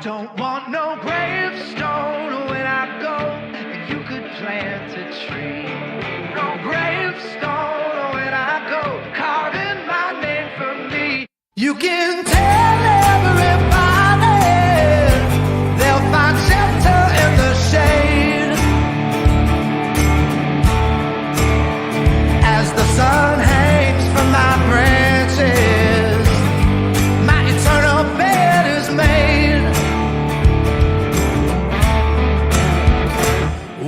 Don't want no gravestone when I go, and you could plant a tree. No gravestone when I go, carving my name for me. You can tell everybody they'll find shelter in the shade as the sun hangs from my branches. My eternal bed is made.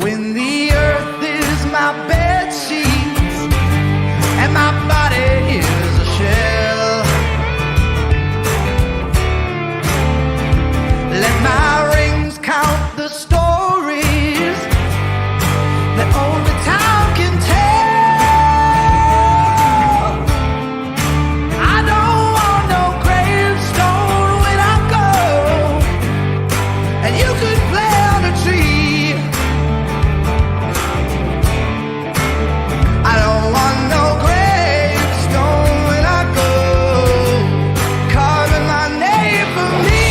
When the earth is my bed sheet and my body is a shell, let my rings count the stories that only time can tell. I don't want no gravestone when I go, and you could plant a tree. I don't want no gravestone when I go, carving my name for me.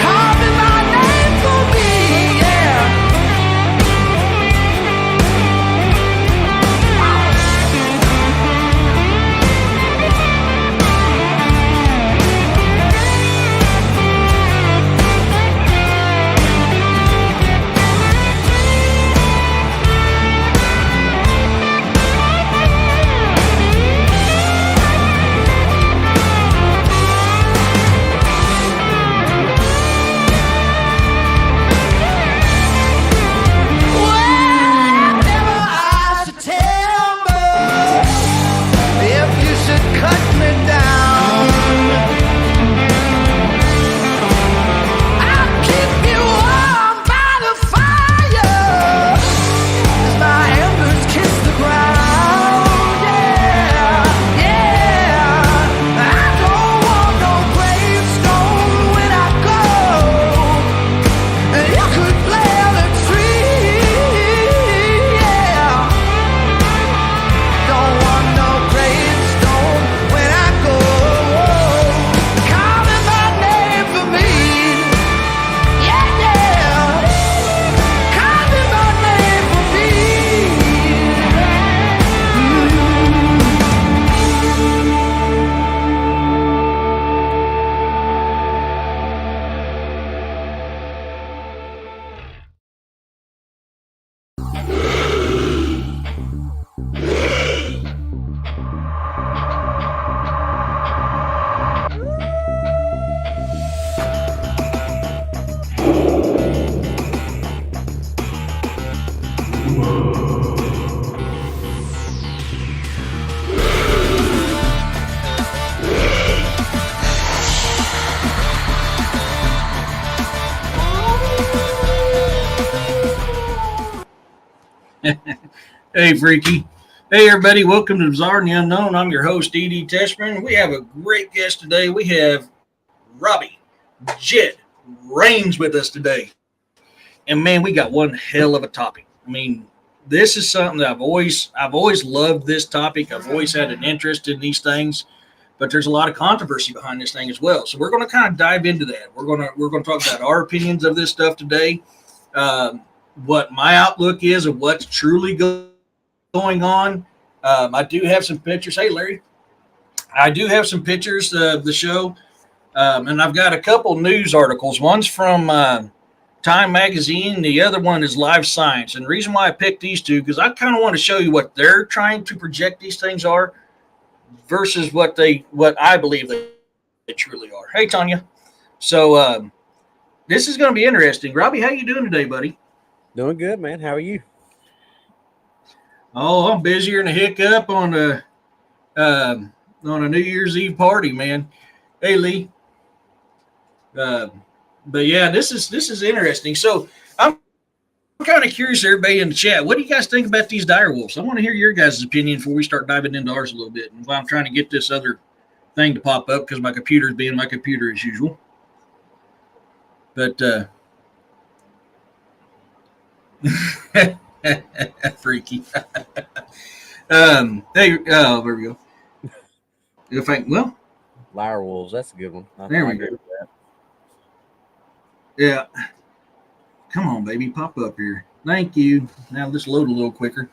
Carving my name for me, yeah. Whatever I should tell, but if you should cut me down, I'll keep you warm by the fire as my embers kiss the ground. Yeah, yeah. I don't want no gravestone when I go, and you could plant a tree. Yeah. Don't want no gravestone when I go, carving my name for me. Yeah, yeah, carving my name for me. Hey, Freaky. Hey, everybody. Welcome to Bizarre and the Unknown. I'm your host, D.D. Teshman. We have a great guest today. We have Robbie Jet Rains with us today. And, man, we got one hell of a topic. I mean, this is something that I've always loved this topic. I've always had an interest in these things. But there's a lot of controversy behind this thing as well. So we're going to kind of dive into that. We're going to talk about our opinions of this stuff today. What my outlook is of what's truly going on. I do have some pictures. Hey, Larry. I do have some pictures of the show. And I've got a couple news articles. One's from Time Magazine. The other one is Live Science. And the reason why I picked these two, because I kind of want to show you what they're trying to project these things are versus what I believe they truly are. Hey, Tanya. So this is going to be interesting. Robbie, how you doing today, buddy? Doing good, man. How are you? Oh, I'm busier than a hiccup on a New Year's Eve party, man. Hey, Lee. But yeah, this is interesting. So I'm kind of curious, everybody in the chat. What do you guys think about these dire wolves? I want to hear your guys' opinion before we start diving into ours a little bit. And while I'm trying to get this other thing to pop up because my computer's being my computer as usual. But freaky. Hey, there we go. If I Dire wolves. That's a good one. There I we agree go. with that. Yeah. Come on, baby. Pop up here. Thank you. Now let's load a little quicker.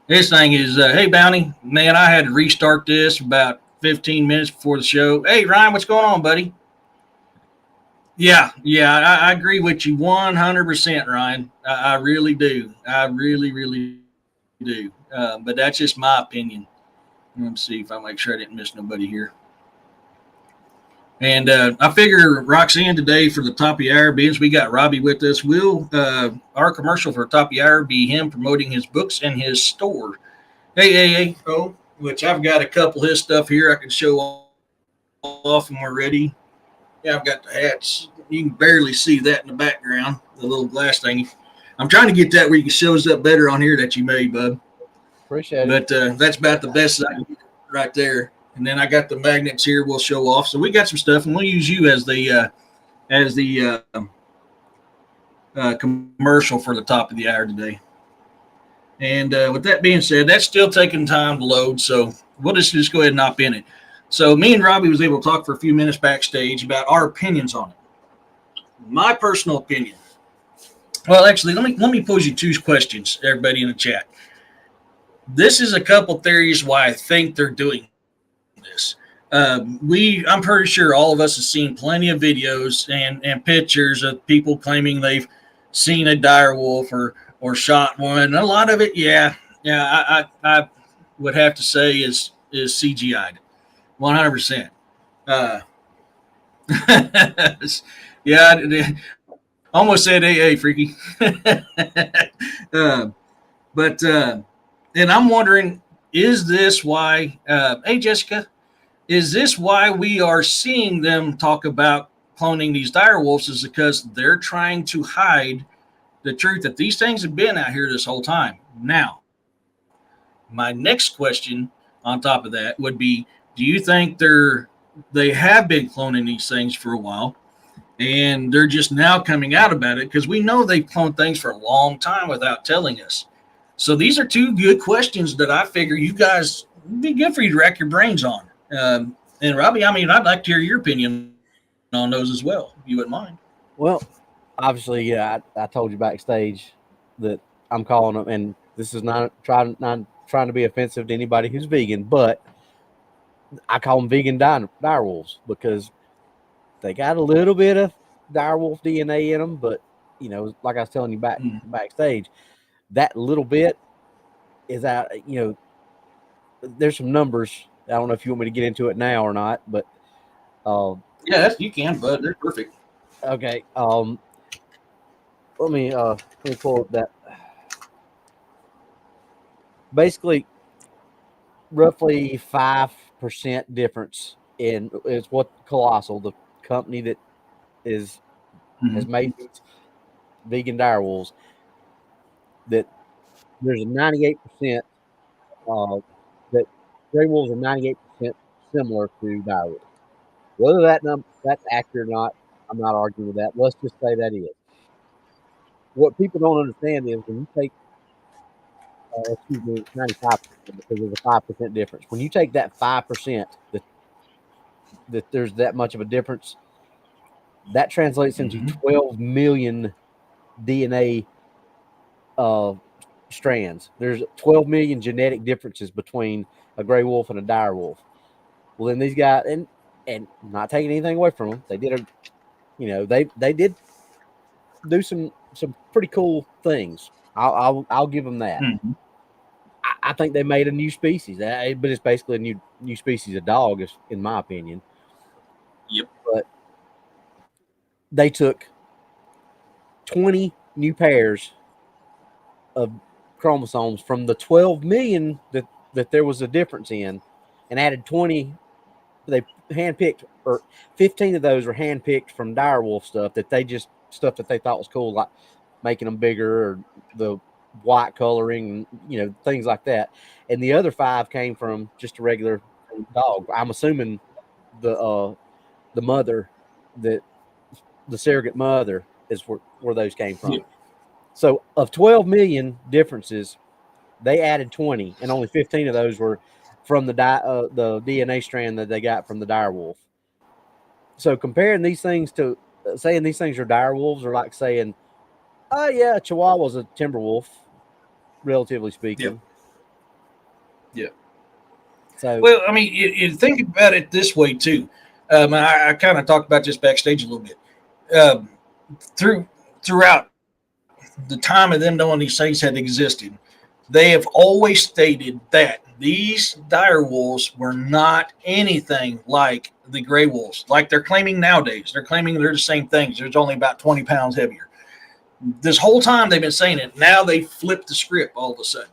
This thing is, hey, Bounty. Man, I had to restart this about 15 minutes before the show. Hey, Ryan, what's going on, buddy? Yeah, I agree with you 100%, Ryan. I really do. I really do. But that's just my opinion. Let me see if I make sure I didn't miss nobody here. And I figure Roxanne today for the top of the hour, being we got Robbie with us, will our commercial for top of the hour be him promoting his books and his store. Hey, oh, which I've got a couple of his stuff here I can show off when we're ready. Yeah, I've got the hats. You can barely see that in the background, the little glass thing. I'm trying to get that where you can show us up better on here that you made, bud. Appreciate it. But that's about the best I can get right there. And then I got the magnets here we'll show off. So we got some stuff, and we'll use you as the commercial for the top of the hour today. And with that being said, that's still taking time to load. So we'll just go ahead and hop in it. So me and Robbie was able to talk for a few minutes backstage about our opinions on it. My personal opinion. Well, actually, let me pose you two questions, everybody in the chat. This is a couple theories why I think they're doing this. I'm pretty sure all of us have seen plenty of videos and pictures of people claiming they've seen a dire wolf or shot one. And a lot of it, I would have to say is CGI'd, 100%. Yeah, almost said AA, freaky. But and I'm wondering, is this why? Hey, Jessica, is this why we are seeing them talk about cloning these dire wolves? Is because they're trying to hide the truth that these things have been out here this whole time. Now, my next question on top of that would be: do you think they have been cloning these things for a while, and they're just now coming out about it? Because we know they've cloned things for a long time without telling us. So these are two good questions that I figure you guys would be good for you to rack your brains on. And Robbie, I mean, I'd like to hear your opinion on those as well, if you wouldn't mind. Well, obviously, yeah, I told you backstage that I'm calling them, and this is not trying to be offensive to anybody who's vegan, but I call them vegan dire wolves because they got a little bit of dire wolf DNA in them, but like I was telling you backstage, that little bit is out. There's some numbers. I don't know if you want me to get into it now or not, but yeah, you can, bud. They're perfect. Okay. Let me pull up that. Basically, roughly 5% difference is what Colossal, the company that has made these vegan dire wolves, that there's a 98% that gray wolves are 98% similar to dire wolves. Whether that's accurate or not, I'm not arguing with that. Let's just say that is. What people don't understand is when you take, 95%, because there's a 5% difference. When you take that 5%, that there's that much of a difference, that translates into 12 million DNA strands. There's 12 million genetic differences between a gray wolf and a dire wolf. Well, then these guys, and not taking anything away from them, they did they did do some pretty cool things. I'll give them that. I think they made a new species, but it's basically a new species of dog, in my opinion. Yep. But they took 20 new pairs of chromosomes from the 12 million that there was a difference in, and added 20. They handpicked, or 15 of those were handpicked from dire wolf stuff that they thought was cool, like making them bigger or the white coloring, things like that. And the other 5 came from just a regular dog. I'm assuming the mother, that the surrogate mother, is where those came from. Yeah. So of 12 million differences, they added 20, and only 15 of those were from the DNA strand that they got from the dire wolf. So comparing these things to saying these things are dire wolves are like saying, oh yeah, Chihuahua's a timber wolf, relatively Yep. speaking. Yep. So Well, I mean, you think about it this way too. I kind of talked about this backstage a little bit. Um, throughout the time of them knowing these things had existed, they have always stated that these dire wolves were not anything like the gray wolves, like they're claiming nowadays. They're claiming they're the same things. There's only about 20 pounds heavier. This whole time they've been saying it. Now they flipped the script all of a sudden.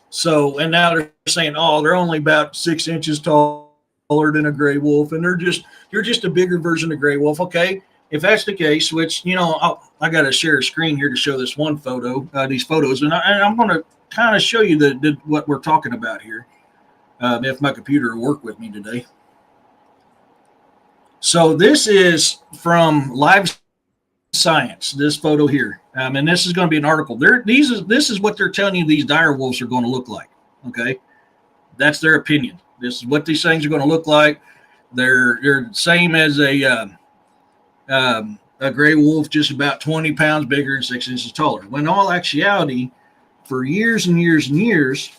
So, and now they're saying, oh, they're only about 6 inches taller than a gray wolf, and you're just a bigger version of gray wolf. Okay, if that's the case, which I got to share a screen here to show this one photo, these photos, and I'm going to kind of show you what we're talking about here. If my computer will work with me today. So this is from Live Science. This photo here, and this is going to be an article. This is what they're telling you these dire wolves are going to look like. Okay, that's their opinion. This is what these things are going to look like. They're the same as a gray wolf, just about 20 pounds bigger and 6 inches taller. When in all actuality, for years and years and years,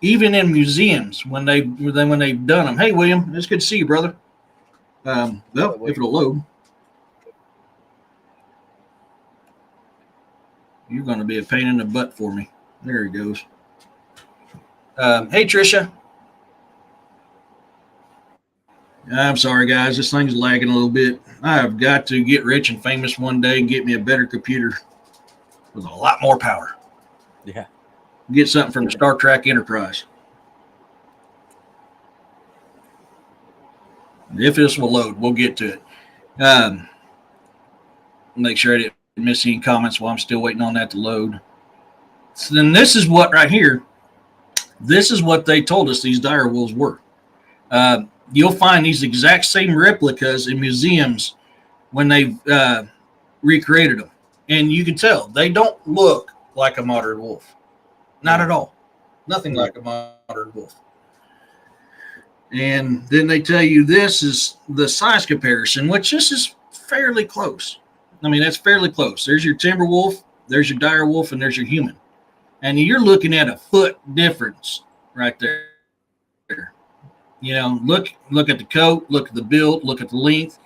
even in museums, when they've done them. Hey, William, it's good to see you, brother. Well, if it'll load, you're going to be a pain in the butt for me. There he goes. Hey, Trisha. I'm sorry, guys. This thing's lagging a little bit. I've got to get rich and famous one day and get me a better computer with a lot more power. yeah, Get something from Star Trek Enterprise. If this will load, we'll get to it. Make sure I didn't miss any comments while I'm still waiting on that to load. So then this is what right here. This is what they told us these dire wolves were. You'll find these exact same replicas in museums when they've recreated them. And you can tell they don't look like a modern wolf. Not at all. Nothing like a modern wolf. And then they tell you this is the size comparison, which this is fairly close. I mean, that's fairly close. There's your timber wolf, there's your dire wolf, and there's your human. And you're looking at a foot difference right there. Look at the coat, look at the build, look at the length.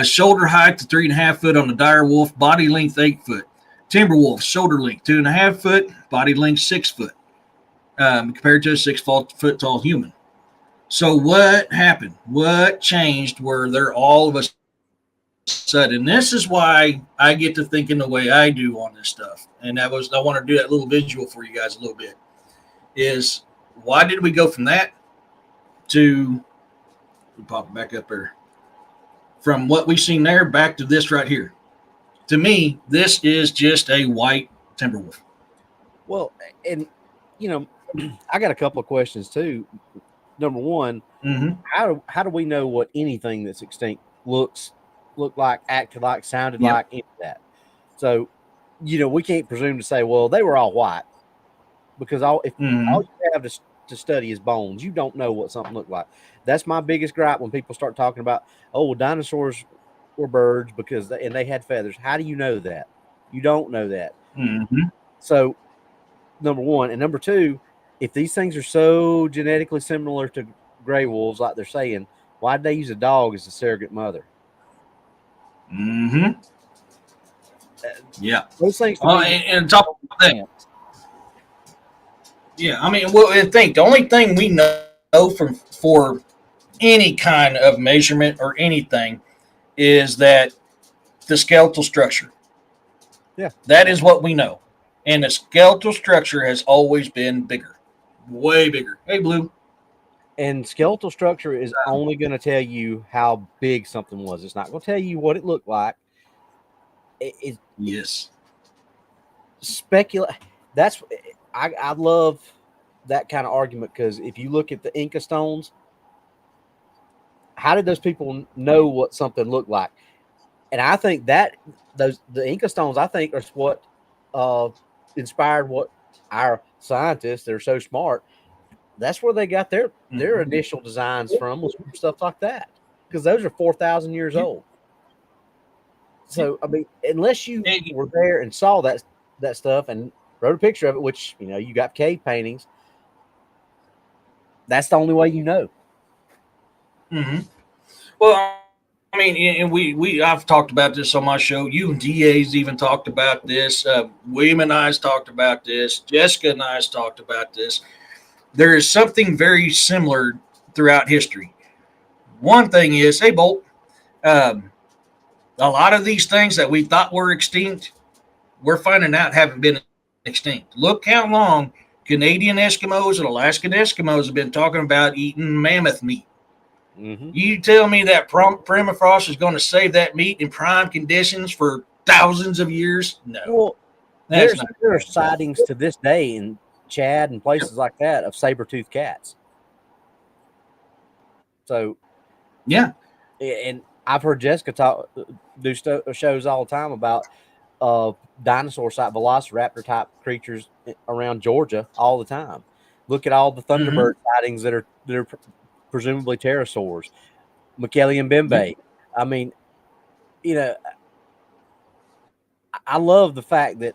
Shoulder height to 3.5 foot on the dire wolf, body length 8 foot. Timber wolf, shoulder length 2.5 foot, body length 6 foot, compared to a 6 foot tall human. So what happened? What changed where they're all of a sudden? This is why I get to thinking the way I do on this stuff. And I want to do that little visual for you guys a little bit. Is why did we go from that to pop it back up there? From what we've seen there back to this right here. To me, this is just a white timber wolf. well, and I got a couple of questions too. Number one, how do we know what anything that's extinct looked like, acted like, sounded like, any of that? So, we can't presume to say, well, they were all white, because all you have to study is bones. You don't know what something looked like. That's my biggest gripe when people start talking about, oh, well, dinosaurs were birds because they had feathers. How do you know that? You don't know that. So, number one. And number two, if these things are so genetically similar to gray wolves, like they're saying, why did they use a dog as a surrogate mother? Yeah. Those things. And top of that. Yeah, I mean, well, and think the only thing we know for any kind of measurement or anything is that the skeletal structure. Yeah. That is what we know. And the skeletal structure has always been bigger. Way bigger. Hey, Blue. And skeletal structure is only going to tell you how big something was. It's not going to tell you what it looked like. Yes. Speculate. That's I love that kind of argument, because if you look at the Inca stones, how did those people know what something looked like? And I think that the Inca stones, I think, are what inspired what our scientists that are so smart That's where they got their initial designs from, was from stuff like that, because those are 4,000 years old. So I mean, unless you were there and saw that stuff and wrote a picture of it, which you got cave paintings, that's the only way you know. Mm-hmm. Well, I mean, and I've talked about this on my show. You and DA's even talked about this. William and I's talked about this. Jessica and I's talked about this. There is something very similar throughout history. One thing is, hey, Bolt, a lot of these things that we thought were extinct, we're finding out haven't been extinct. Look how long Canadian Eskimos and Alaskan Eskimos have been talking about eating mammoth meat. Mm-hmm. You tell me that permafrost is going to save that meat in prime conditions for thousands of years? No. Well, there are sightings to this day in Chad and places like that of saber-toothed cats. So, yeah. And I've heard Jessica do shows all the time about dinosaur type, velociraptor type creatures around Georgia all the time. Look at all the Thunderbird sightings that are presumably pterosaurs. McKelly and Bembe. I mean, I love the fact that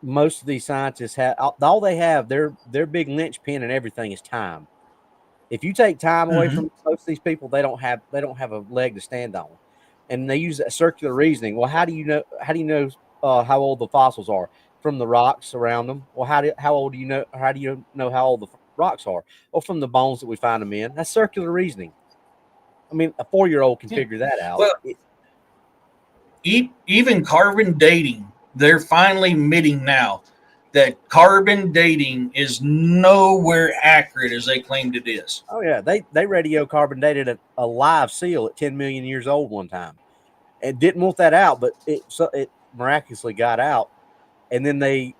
most of these scientists have all they have, their big linchpin and everything is time. If you take time away from most of these people, they don't have a leg to stand on, and they use that circular reasoning. Well, how do you know how old the fossils are? From the rocks around them. Well, how do you know how old the rocks are? Well, from the bones that we find them in. That's circular reasoning. I mean, a 4-year-old can figure that out. Well, even carbon dating, they're finally admitting now that carbon dating is nowhere accurate as they claimed it is. Oh yeah, they radiocarbon dated a live seal at 10 million years old one time, and didn't want that out, but it miraculously got out, and then they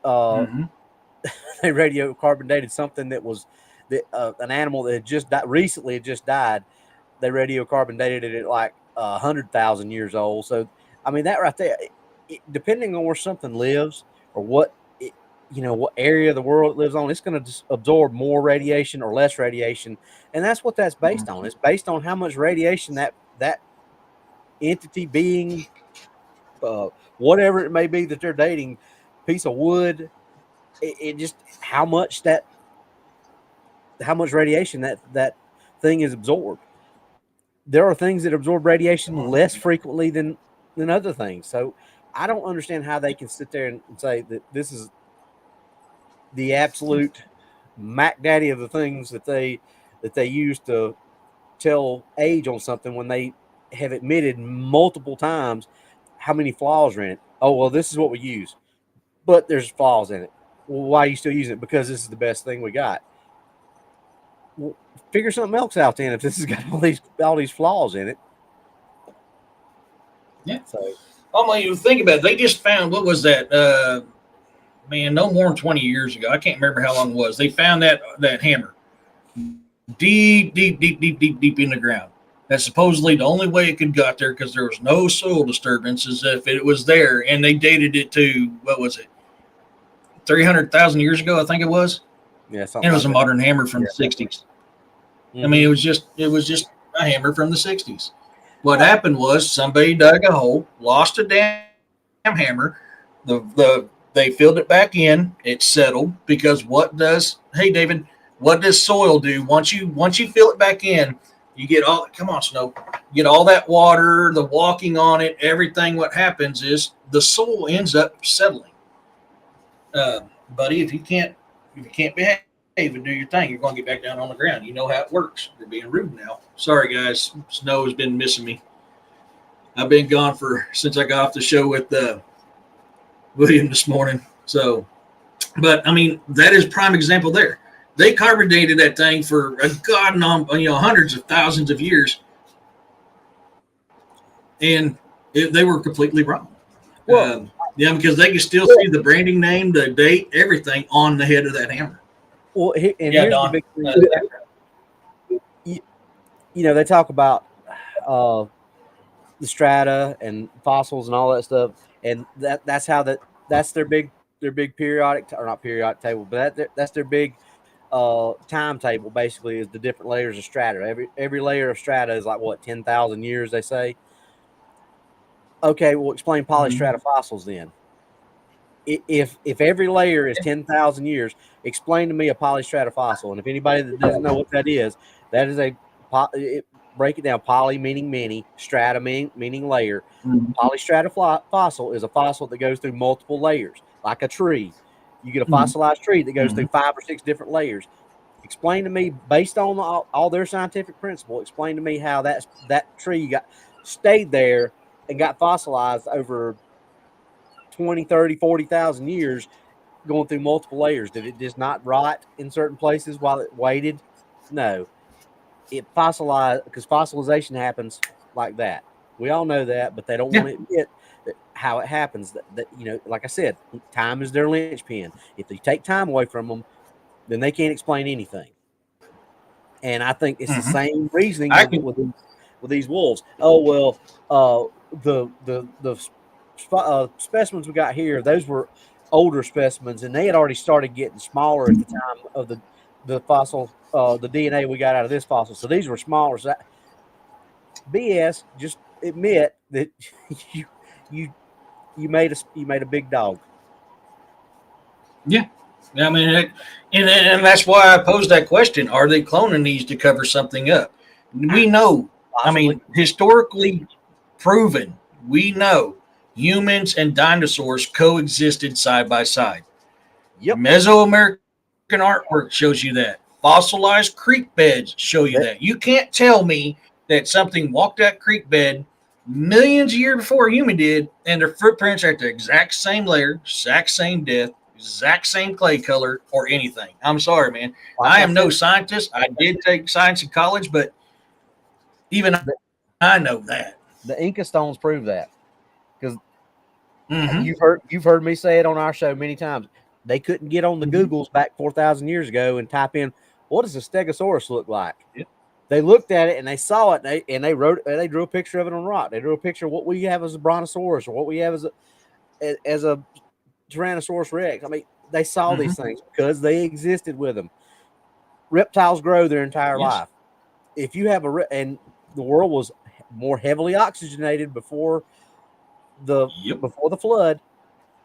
they radiocarbon dated something that was an animal that had just died. They radiocarbon dated it at like 100,000 years old. So I mean, that right there, depending on where something lives or what area of the world it lives on, it's going to absorb more radiation or less radiation, and that's what that's based on. It's based on how much radiation that entity, being, whatever it may be that they're dating, piece of wood, it just how much radiation that thing is absorbed. There are things that absorb radiation less frequently than other things. So I don't understand how they can sit there and say that this is the absolute Mac Daddy of the things that they use to tell age on something, when they have admitted multiple times how many flaws are in it. Oh, well, this is what we use, but there's flaws in it. Well, why are you still using it? Because this is the best thing we got. Well, figure something else out then if this has got all these flaws in it. Yeah. So, when you think about it, they just found, what was that? No more than 20 years ago. I can't remember how long it was. They found that hammer deep in the ground. That's supposedly the only way it could got there, because there was no soil disturbances if it was there. And they dated it to, what was it, 300,000 years ago, I think it was. Yeah, and it was a modern hammer from the 60s. I mean, it was just a hammer from the 60s. What happened was somebody dug a hole, lost a damn hammer. They filled it back in. It settled, because what does soil do? Once you fill it back in, you get all, come on, Snow, you get all that water, the walking on it, everything. What happens is the soil ends up settling. Buddy, if you can't behave and do your thing, you're going to get back down on the ground. You know how it works. You're being rude now. Sorry, guys. Snow has been missing me. I've been gone since I got off the show with William this morning. So, but I mean, that is prime example there. They carbon dated that thing for hundreds of thousands of years, and they were completely wrong. Well, because they can still see the branding name, the date, everything on the head of that hammer. Well, here's Don, the big thing. They talk about the strata and fossils and all that stuff, and that's their big periodic, or not periodic table, but that's their big timetable basically is the different layers of strata. Every layer of strata is like what 10,000 years they say. Okay, we'll explain polystrata fossils then. If every layer is 10,000 years, explain to me a polystrata fossil. And if anybody that doesn't know what that is break it down. Poly meaning many, strata meaning layer. Polystrata fossil is a fossil that goes through multiple layers, like a tree. You get a fossilized tree that goes through 5 or 6 different layers. Explain to me, based on all their scientific principle, explain to me how that tree stayed there and got fossilized over 20, 30, 40,000 years going through multiple layers. Did it just not rot in certain places while it waited? No. It fossilized because fossilization happens like that. We all know that, but they don't want to admit how it happens. That like I said, time is their linchpin. If you take time away from them, then they can't explain anything. And I think it's the same reasoning with these wolves. Oh well, the specimens we got here, those were older specimens, and they had already started getting smaller at the time of the fossil, the DNA we got out of this fossil. So these were smaller. So BS. Just admit that you made a big dog. Yeah. I mean, and that's why I posed that question. Are they cloning these to cover something up? We know. Possibly. I mean, historically proven, we know humans and dinosaurs coexisted side by side. Yep. Mesoamerican artwork shows you that. Fossilized creek beds show you that. You can't tell me that something walked that creek bed millions of years before a human did, and their footprints are at the exact same layer, exact same depth, exact same clay color, or anything. I'm sorry, man. I am no scientist. I did take science in college, but even I know that. The Inca stones prove that. Because you've heard me say it on our show many times. They couldn't get on the Googles back 4,000 years ago and type in, what does a stegosaurus look like? Yep. They looked at it and they saw it and they drew a picture of it on rock. They drew a picture of what we have as a brontosaurus or what we have as a Tyrannosaurus Rex. I mean, they saw these things because they existed with them. Reptiles grow their entire life. If you have and the world was more heavily oxygenated before the flood.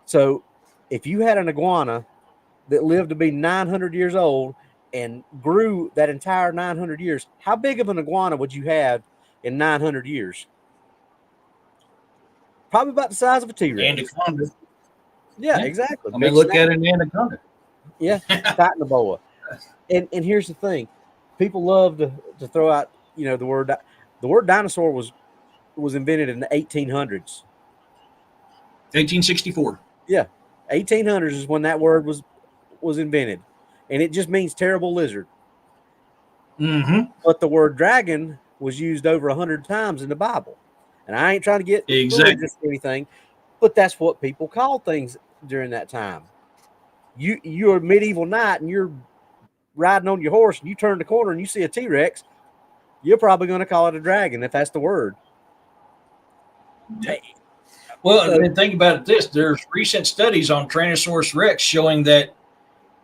So if you had an iguana that lived to be 900 years old and grew that entire 900 years, how big of an iguana would you have in 900 years? Probably about the size of a T-Rex. Anaconda. Yeah, exactly. I mean, look at an anaconda. Yeah, Titanoboa. And here's the thing. People love to throw out, the word dinosaur was invented in the 1800s. 1864. Yeah, 1800s is when that word was invented, and it just means terrible lizard. But the word dragon was used over 100 times in the Bible, and I ain't trying to get religious or anything, but that's what people called things during that time. You're a medieval knight, and you're riding on your horse, and you turn the corner and you see a T-Rex. You're probably going to call it a dragon if that's the word. Yeah. Well, and think about this. There's recent studies on Tyrannosaurus Rex showing that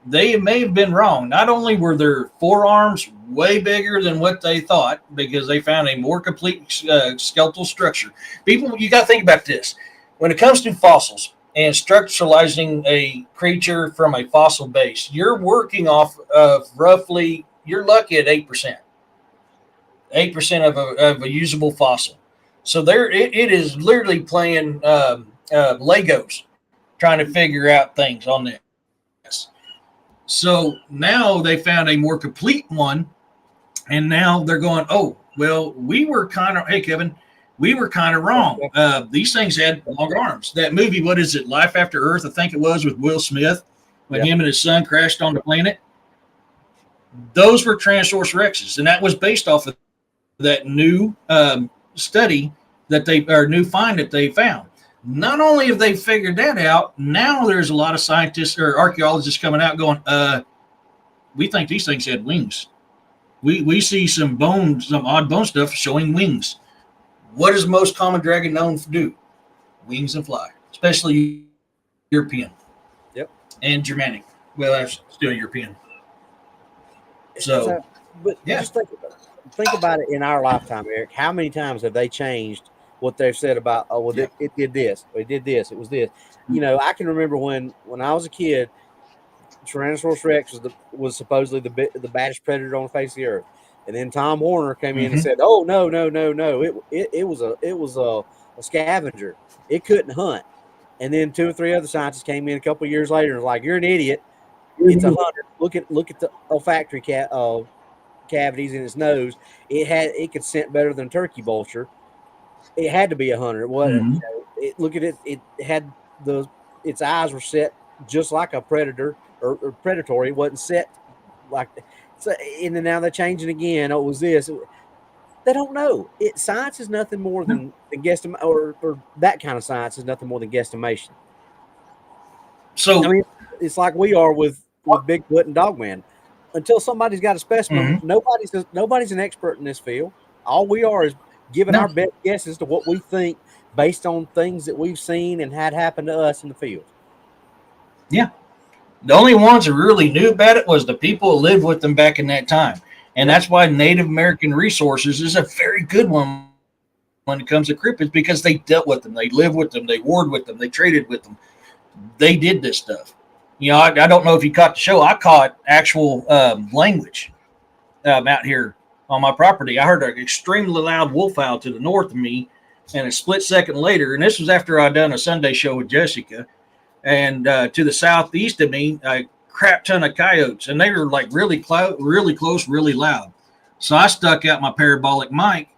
they may have been wrong. Not only were their forearms way bigger than what they thought because they found a more complete skeletal structure. People, you got to think about this. When it comes to fossils and structuralizing a creature from a fossil base, you're working off of roughly, you're lucky at 8%. 8% of a usable fossil. So it is literally playing Legos, trying to figure out things on this. So now they found a more complete one, and now they're going, oh, well, we were kind of, hey, Kevin, we were kind of wrong. These things had long arms. That movie, what is it, Life After Earth, I think it was, with Will Smith, when him and his son crashed on the planet. Those were Tyrannosaurus Rexes, and that was based off of that new study new find that they found. Not only have they figured that out, now there's a lot of scientists or archaeologists coming out going, we think these things had wings. We see some odd bone stuff showing wings. What is the most common dragon known to do? Wings and fly, especially European. Yep. And Germanic. Well, that's still European. So, but yeah. just think about it in our lifetime, Eric. How many times have they changed what they've said about? Oh, well, Yeah. it did this. It did this. It was this. I can remember when I was a kid, Tyrannosaurus Rex was supposedly the baddest predator on the face of the earth, and then Tom Warner came in and said, "Oh no, no, no, no! It was a scavenger. It couldn't hunt." And then 2 or 3 other scientists came in a couple of years later and was like, "You're an idiot. It's a hunter. Look at the olfactory cavities in its nose. It could scent better than turkey vulture. It had to be a hunter. What? Look at it. It had its eyes were set just like a predator or predatory. It wasn't set like so. And then now they're changing again. Oh, it was this. They don't know. Science is nothing more than guesstimation, or that kind of science is nothing more than guesstimation. So, I mean, it's like we are with Bigfoot and Dogman. Until somebody's got a specimen, nobody's an expert in this field. All we are is giving our best guesses to what we think based on things that we've seen and had happen to us in the field. Yeah. The only ones who really knew about it was the people who lived with them back in that time. And that's why Native American resources is a very good one when it comes to cryptids, because they dealt with them. They lived with them. They warred with them. They traded with them. They did this stuff. I don't know if you caught the show. I caught actual language out here on my property. I heard an extremely loud wolf owl to the north of me, and a split second later, and this was after I'd done a Sunday show with Jessica, and to the southeast of me, a crap ton of coyotes, and they were like really close, really loud. So I stuck out my parabolic mic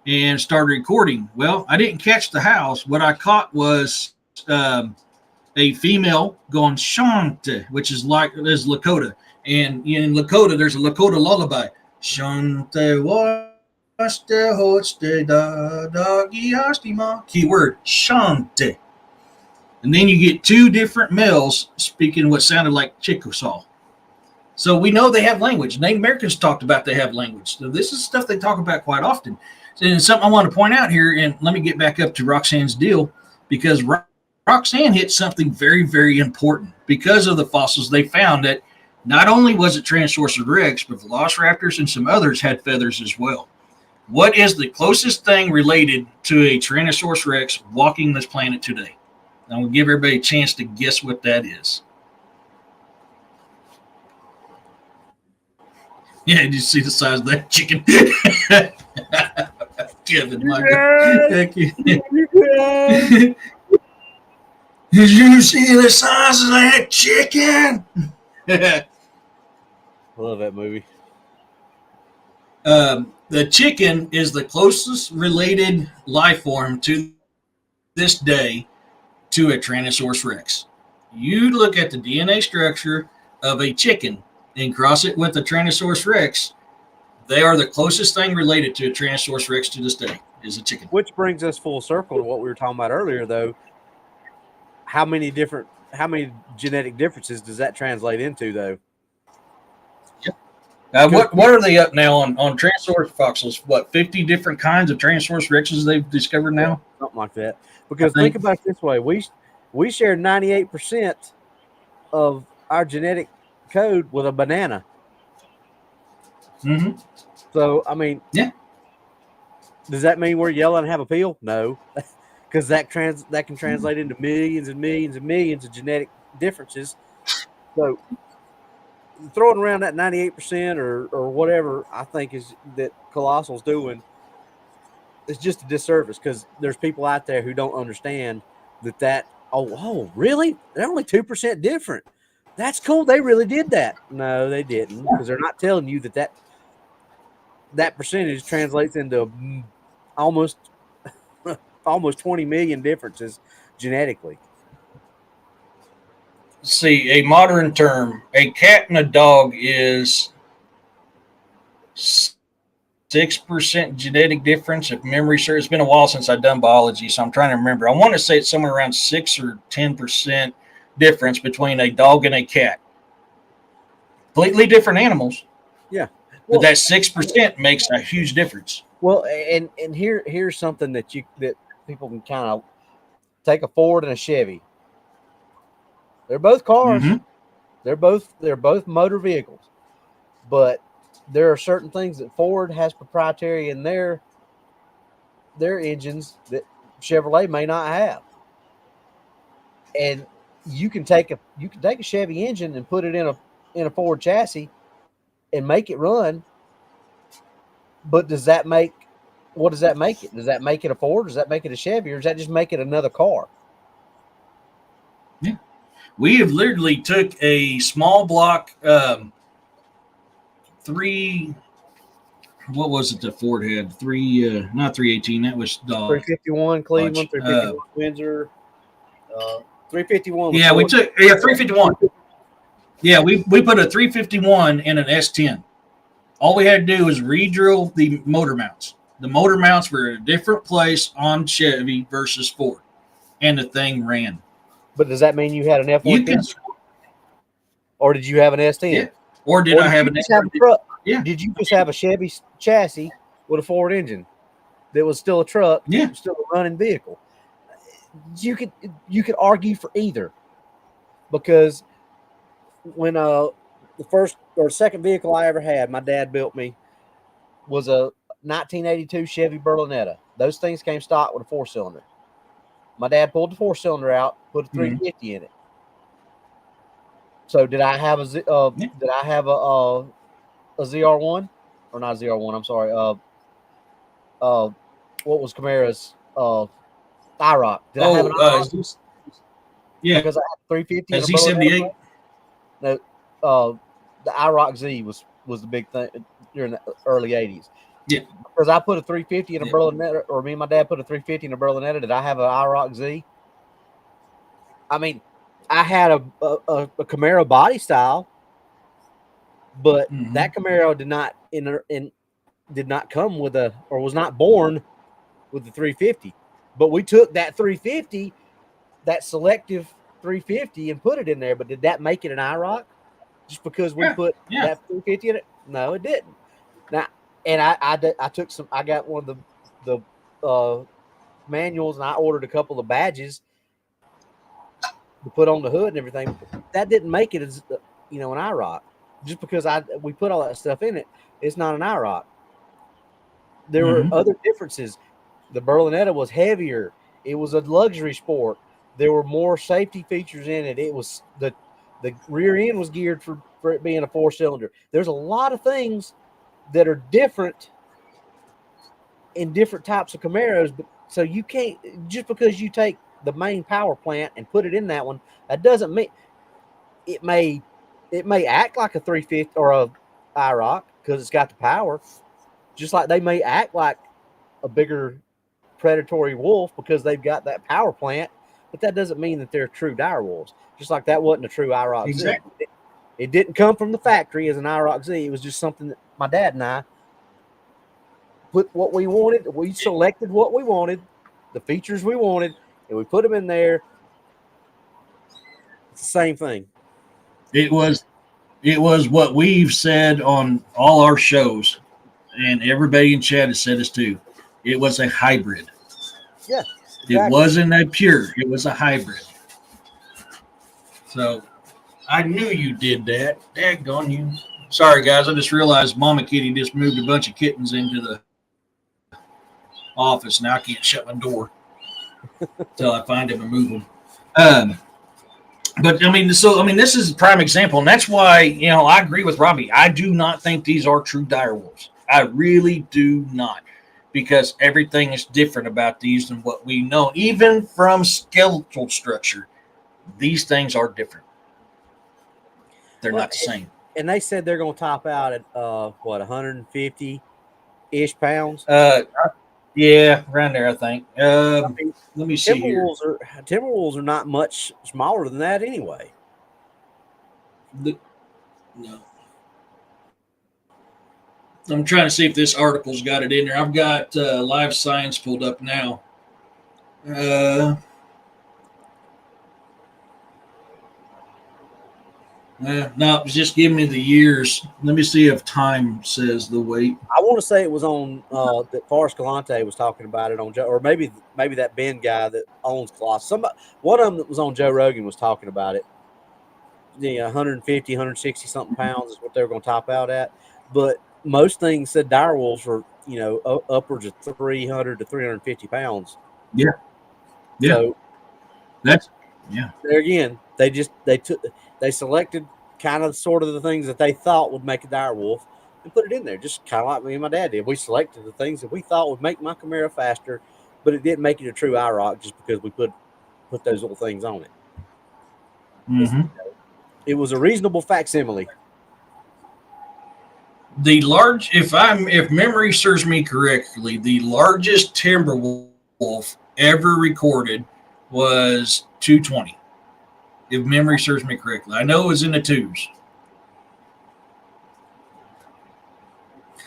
and started recording. Well, I didn't catch the house. What I caught was a female going Shante, which is Lakota. And in Lakota, there's a Lakota lullaby. Shante waste hoste da doggy hastima. Keyword Shante. And then you get 2 different males speaking what sounded like Chickasaw. So we know they have language. Native Americans talked about they have language. So this is stuff they talk about quite often. And something I want to point out here, and let me get back up to Roxanne's deal, because Roxanne hit something very, very important. Because of the fossils, they found that not only was it Tyrannosaurus Rex, but velociraptors and some others had feathers as well. What is the closest thing related to a Tyrannosaurus Rex walking this planet today? I'm going to give everybody a chance to guess what that is. Yeah, did you see the size of that chicken? Kevin, my God. Did you see the size of that chicken? I love that movie. The chicken is the closest related life form to this day to a Tyrannosaurus Rex. You look at the DNA structure of a chicken and cross it with a Tyrannosaurus Rex, they are the closest thing related to a Tyrannosaurus Rex to this day is a chicken. Which brings us full circle to what we were talking about earlier, though. How many genetic differences does that translate into, though? What are they up now on Tyrannosaurus fossils? What, 50 different kinds of Tyrannosaurus Rexes they've discovered now? Something like that. Because think about it this way: we share 98% of our genetic code with a banana. Mm-hmm. So I mean, yeah. Does that mean we're yellow and have a peel? No, because that can translate into millions and millions and millions of genetic differences. So throwing around that 98% or whatever, I think is that Colossal's doing is just a disservice, because there's people out there who don't understand that oh really, they're only 2% different. That's cool. They really did that. No, they didn't, because they're not telling you that percentage translates into almost 20 million differences genetically. See, a modern term, a cat and a dog is 6% genetic difference, if memory serves. It's been a while since I've done biology, so I'm trying to remember. I want to say it's somewhere around 6 or 10% difference between a dog and a cat. Completely different animals. Yeah. Well, but that 6% makes a huge difference. Well, and here's something that people can kind of take: a Ford and a Chevy. They're both cars. Mm-hmm. They're both motor vehicles. But there are certain things that Ford has proprietary in their engines that Chevrolet may not have. And you can take a Chevy engine and put it in a Ford chassis and make it run. But what does that make it? Does that make it a Ford? Does that make it a Chevy? Or does that just make it another car? Yeah. We have literally took a small block, three. What was it that Ford had? Not 318. That was Dodge. 351 Cleveland, 351 Windsor, 351. Yeah, Ford. we took 351. Yeah, we put a 351 in an S10. All we had to do was re-drill the motor mounts. The motor mounts were in a different place on Chevy versus Ford, and the thing ran. But does that mean you had an F-150? Or did you have an S10? Yeah. Or did I have an S10? Yeah. Did you just have a Chevy chassis with a Ford engine that was still a truck, yeah, still a running vehicle? You could argue for either, because when the first or second vehicle I ever had, my dad built me, was a 1982 Chevy Berlinetta. Those things came stock with a 4-cylinder. My dad pulled the 4-cylinder out, put a 350 in it. So did I have a ZR1 or not ZR1? I'm sorry. What was Camara's IROC? Did I have an IROC? Yeah, Because I had 350 and a Z78. No, the IROC Z was the big thing during the early 80s. Yeah, because I put a 350 in a Berlinetta, or me and my dad put a 350 in a Berlinetta. Did I have an IROC Z? I mean, I had a Camaro body style, but that Camaro did not come with or was not born with the 350. But we took that 350, that selective 350, and put it in there. But did that make it an IROC? Just because we put that 350 in it? No, it didn't. Now, and I took some. I got one of the manuals, and I ordered a couple of badges to put on the hood and everything. That didn't make it as an IROC. Just because we put all that stuff in it, it's not an IROC. There were other differences. The Berlinetta was heavier. It was a luxury sport. There were more safety features in it. It was the rear end was geared for it being a 4-cylinder. There's a lot of things that are different in different types of Camaros, but so you can't, just because you take the main power plant and put it in that one, that doesn't mean it may act like a 350 or a IROC because it's got the power, just like they may act like a bigger predatory wolf because they've got that power plant, but that doesn't mean that they're true dire wolves. Just like that wasn't a true IROC exactly. Z. It didn't come from the factory as an IROC Z. It was just something that my dad and I put what we wanted. We selected what we wanted, the features we wanted, and we put them in there. It's the same thing. It was what we've said on all our shows, and everybody in chat has said this too. It was a hybrid. Yeah. Exactly. It wasn't a pure. It was a hybrid. So I knew you did that. Daggone you. Sorry, guys. I just realized Mama Kitty just moved a bunch of kittens into the office. Now I can't shut my door until I find them and move them. But this is a prime example, and that's why I agree with Robbie. I do not think these are true dire wolves. I really do not, because everything is different about these than what we know. Even from skeletal structure, these things are different. They're not the same. And they said they're going to top out at 150-ish pounds. Yeah, around there, I think. Let me see here. Timberwolves are not much smaller than that anyway. No. I'm trying to see if this article's got it in there. I've got Live Science pulled up now. No, just give me the years. Let me see if time says the weight. I want to say it was on that Forrest Galante was talking about it on Joe, or maybe that Ben guy that owns Colossus. One of them that was on Joe Rogan was talking about it. 150, 160 something pounds is what they were going to top out at. But most things said dire wolves were, upwards of 300 to 350 pounds. Yeah. Yeah. So That's, yeah. there again, they selected kind of sort of the things that they thought would make a dire wolf and put it in there, just kind of like me and my dad did. We selected the things that we thought would make my Camaro faster, but it didn't make it a true IROC just because we put those little things on it. Mm-hmm. It was a reasonable facsimile. If memory serves me correctly, the largest timber wolf ever recorded was 220. If memory serves me correctly, I know it was in the twos.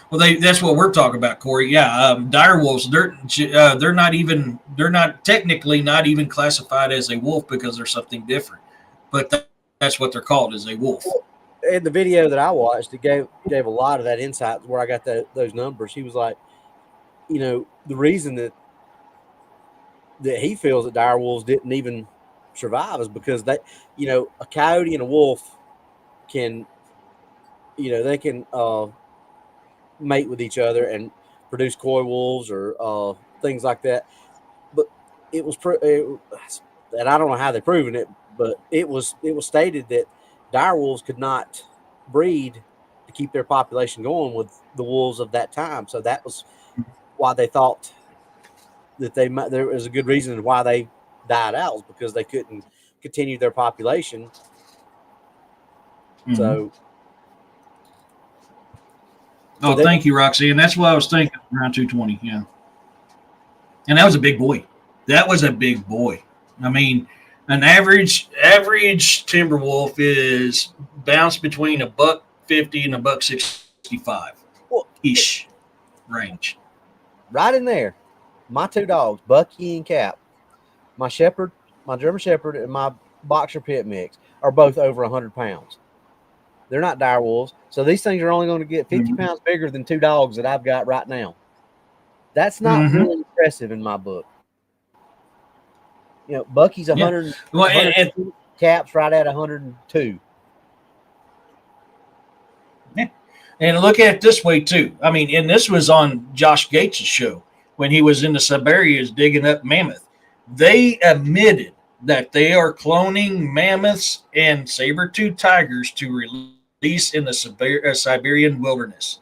Well, that's what we're talking about, Corey. Yeah, dire wolves. They're not technically not even classified as a wolf because they're something different, but that's what they're called, is a wolf. In the video that I watched, it gave a lot of that insight where I got those numbers. He was like, the reason that he feels that dire wolves didn't even survive is because a coyote and a wolf can, they can mate with each other and produce coy wolves or things like that. But it was, and I don't know how they've proven it, but it was stated that dire wolves could not breed to keep their population going with the wolves of that time. So that was why they thought that there was a good reason why they died out, was because they couldn't continue their population. Mm-hmm. So. Oh, thank you, Roxy. And that's what I was thinking, around 220. Yeah. And that was a big boy. I mean, an average timber wolf is bounced between $150 and $165 ish range. Right in there. My two dogs, Bucky and Cap, my German Shepherd, and my Boxer Pit Mix are both over 100 pounds. They're not dire wolves. So these things are only going to get 50 pounds bigger than two dogs that I've got right now. That's not really impressive in my book. Bucky's 100. Well, and Cap's right at 102. Yeah. And look at it this way, too. I mean, and this was on Josh Gates' show when he was in the Siberias digging up mammoth. They admitted that they are cloning mammoths and saber-toothed tigers to release in the Siberian wilderness,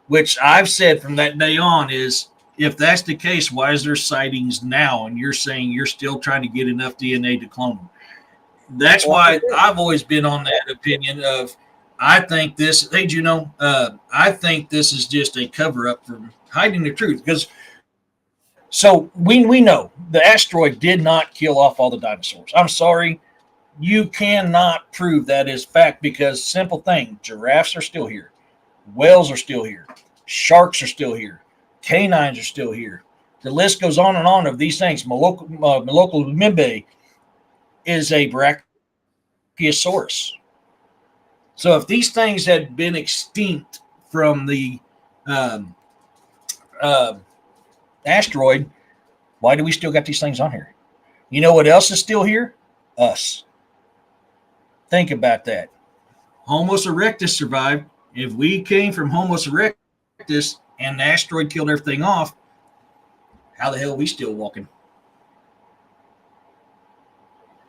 which I've said from that day on is, if that's the case, why is there sightings now? And you're saying you're still trying to get enough DNA to clone them. That's why I've always been on that opinion of, I think this is just a cover-up for hiding the truth. Because so we know the asteroid did not kill off all the dinosaurs. I'm sorry. You cannot prove that is fact, because simple thing, giraffes are still here. Whales are still here. Sharks are still here. Canines are still here. The list goes on and on of these things. Molocolumimbe is a brachiosaurus. So if these things had been extinct from the asteroid, why do we still got these things on here? You know what else is still here? Us. Think about that. Homo erectus survived. If we came from Homo erectus and the asteroid killed everything off, how the hell are we still walking?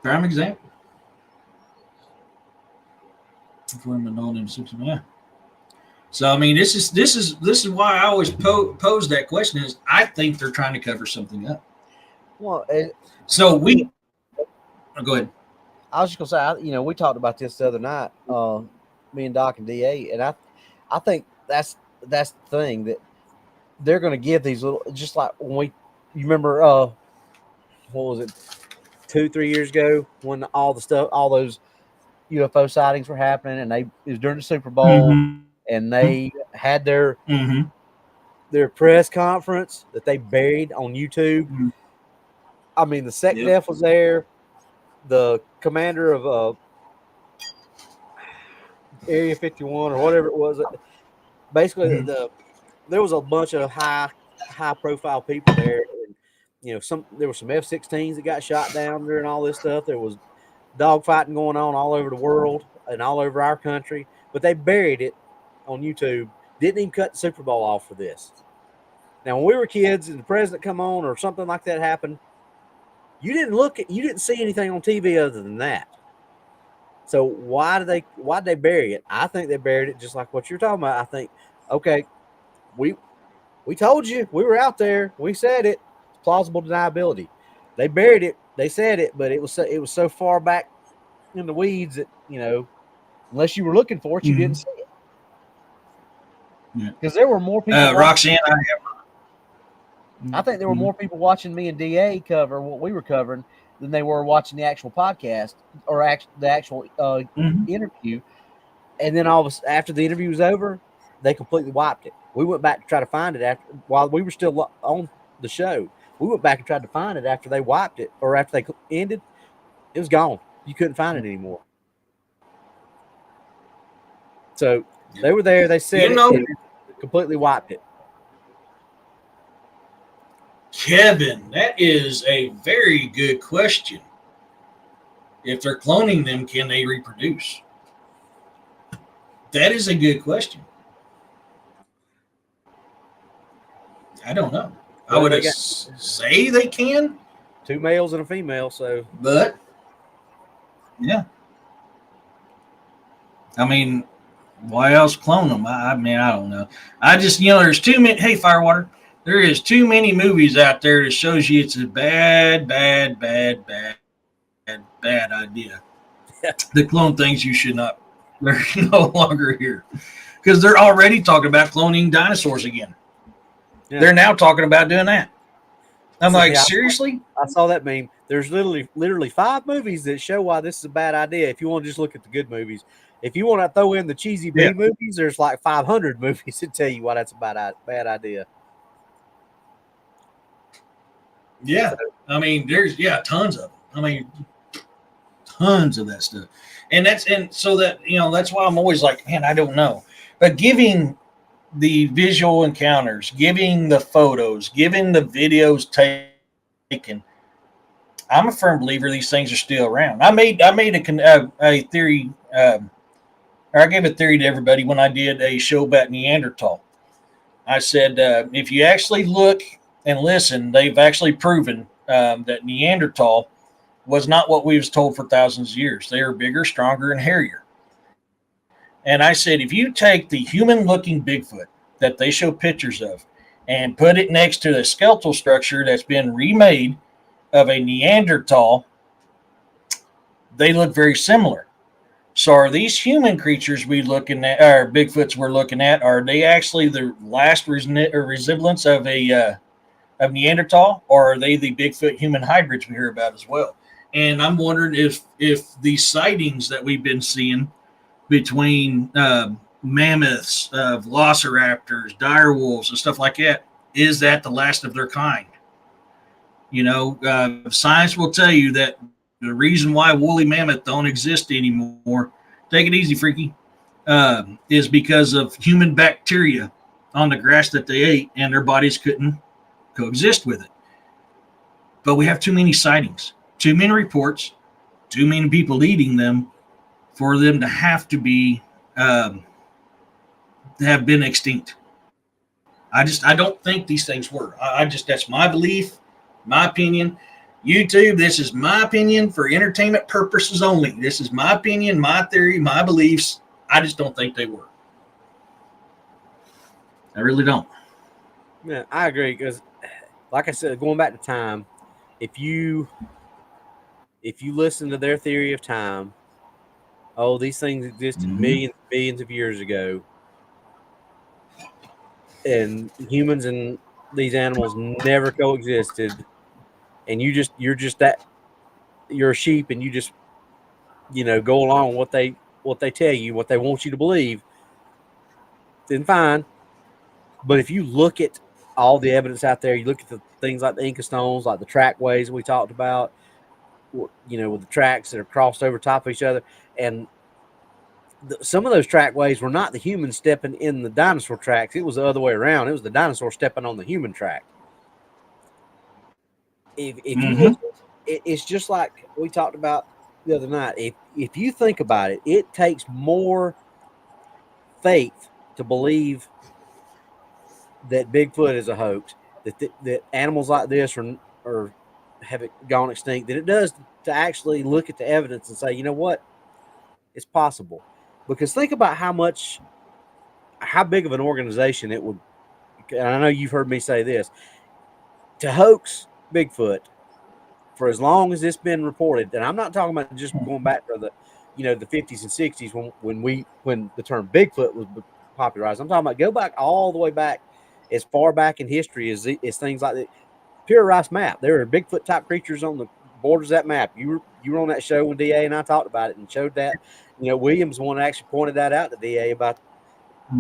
Prime example. Yeah. So I mean, this is why I always pose that question. Is I think they're trying to cover something up. Well, so we go ahead. I was just gonna say, we talked about this the other night, me and Doc and DA, and I think that's the thing, that they're going to give these little, just like when you remember, what was it, 2-3 years ago, when all those UFO sightings were happening, and it was during the Super Bowl, and they had their press conference that they buried on YouTube. I mean, the SecDef was there. The commander of Area 51 or whatever it was, basically there was a bunch of high profile people there, and there were some F-16s that got shot down during all this stuff. There was dogfighting going on all over the world and all over our country, but they buried it on YouTube. Didn't even cut the Super Bowl off for this. Now, when we were kids and the president come on or something like that happened, you didn't see anything on TV other than that. So why'd they bury it? I think they buried it just like what you're talking about. I think, okay, we told you, we were out there, we said it. It's plausible deniability. They buried it, they said it, but it was so far back in the weeds that, unless you were looking for it, you didn't see it. Because there were more people. Roxanne, I think there were more people watching me and DA cover what we were covering than they were watching the actual podcast or the actual interview. And then after the interview was over, they completely wiped it. We went back to try to find it while we were still on the show. We went back and tried to find it after they wiped it or after they ended. It was gone. You couldn't find it anymore. So they were there. They said it completely wiped it. Kevin, that is a very good question. If they're cloning them, can they reproduce? That is a good question. I don't know. I would say they can. 2 males and a female, so. But, yeah. I mean, why else clone them? I mean, I don't know. I just, there's too many. Hey, Firewater. There is too many movies out there that shows you it's a bad idea. The clone things you should not. They're no longer here because they're already talking about cloning dinosaurs again. Yeah. They're now talking about doing that. I'm seriously? I saw that meme. There's literally 5 movies that show why this is a bad idea. If you want to just look at the good movies, if you want to throw in the cheesy B movies, there's like 500 movies that tell you why that's a bad idea. Yeah, I mean, there's tons of them. I mean, tons of that stuff, and so that that's why I'm always like, man, I don't know. But giving the visual encounters, giving the photos, giving the videos taken, I'm a firm believer these things are still around. I made a theory, or I gave a theory to everybody when I did a show about Neanderthal. I said if you actually look and listen, they've actually proven that Neanderthal was not what we was told for thousands of years. They were bigger, stronger, and hairier. And I said, if you take the human-looking Bigfoot that they show pictures of and put it next to the skeletal structure that's been remade of a Neanderthal, they look very similar. So are these human creatures we looking at, or Bigfoots we're looking at, are they actually the last resemblance of of Neanderthal, or are they the Bigfoot human hybrids we hear about as well? And I'm wondering if these sightings that we've been seeing between mammoths, velociraptors, dire wolves, and stuff like that, is that the last of their kind? Science will tell you that the reason why woolly mammoth don't exist anymore, take it easy, freaky, is because of human bacteria on the grass that they ate, and their bodies couldn't coexist with it. But we have too many sightings, too many reports, too many people eating them for them to have to be have been extinct. I don't think these things were. That's my belief, my opinion. YouTube, this is my opinion for entertainment purposes only. This is my opinion, my theory, my beliefs. I just don't think they were. I really don't. Yeah, I agree, because like I said, going back to time, if you listen to their theory of time, these things existed millions of years ago, and humans and these animals never coexisted, and you're a sheep, and you just go along with what they tell you, what they want you to believe, then fine. But if you look at all the evidence out there, you look at the things like the Inca stones, like the trackways we talked about, with the tracks that are crossed over top of each other, and some of those trackways were not the humans stepping in the dinosaur tracks. It was the other way around. It was the dinosaur stepping on the human track. If you look, it's just like we talked about the other night. If you think about it, it takes more faith to believe that Bigfoot is a hoax, that animals like this are have gone extinct, than it does to actually look at the evidence and say, you know what, it's possible. Because think about how big of an organization it would. And I know you've heard me say this, to hoax Bigfoot for as long as it's been reported, and I'm not talking about just going back to the 50s and 60s when the term Bigfoot was popularized. I'm talking about go back all the way back as far back in history as things like the Pure Rice map. There are Bigfoot type creatures on the borders of that map. You were on that show when DA and I talked about it and showed that. Williams one actually pointed that out to DA about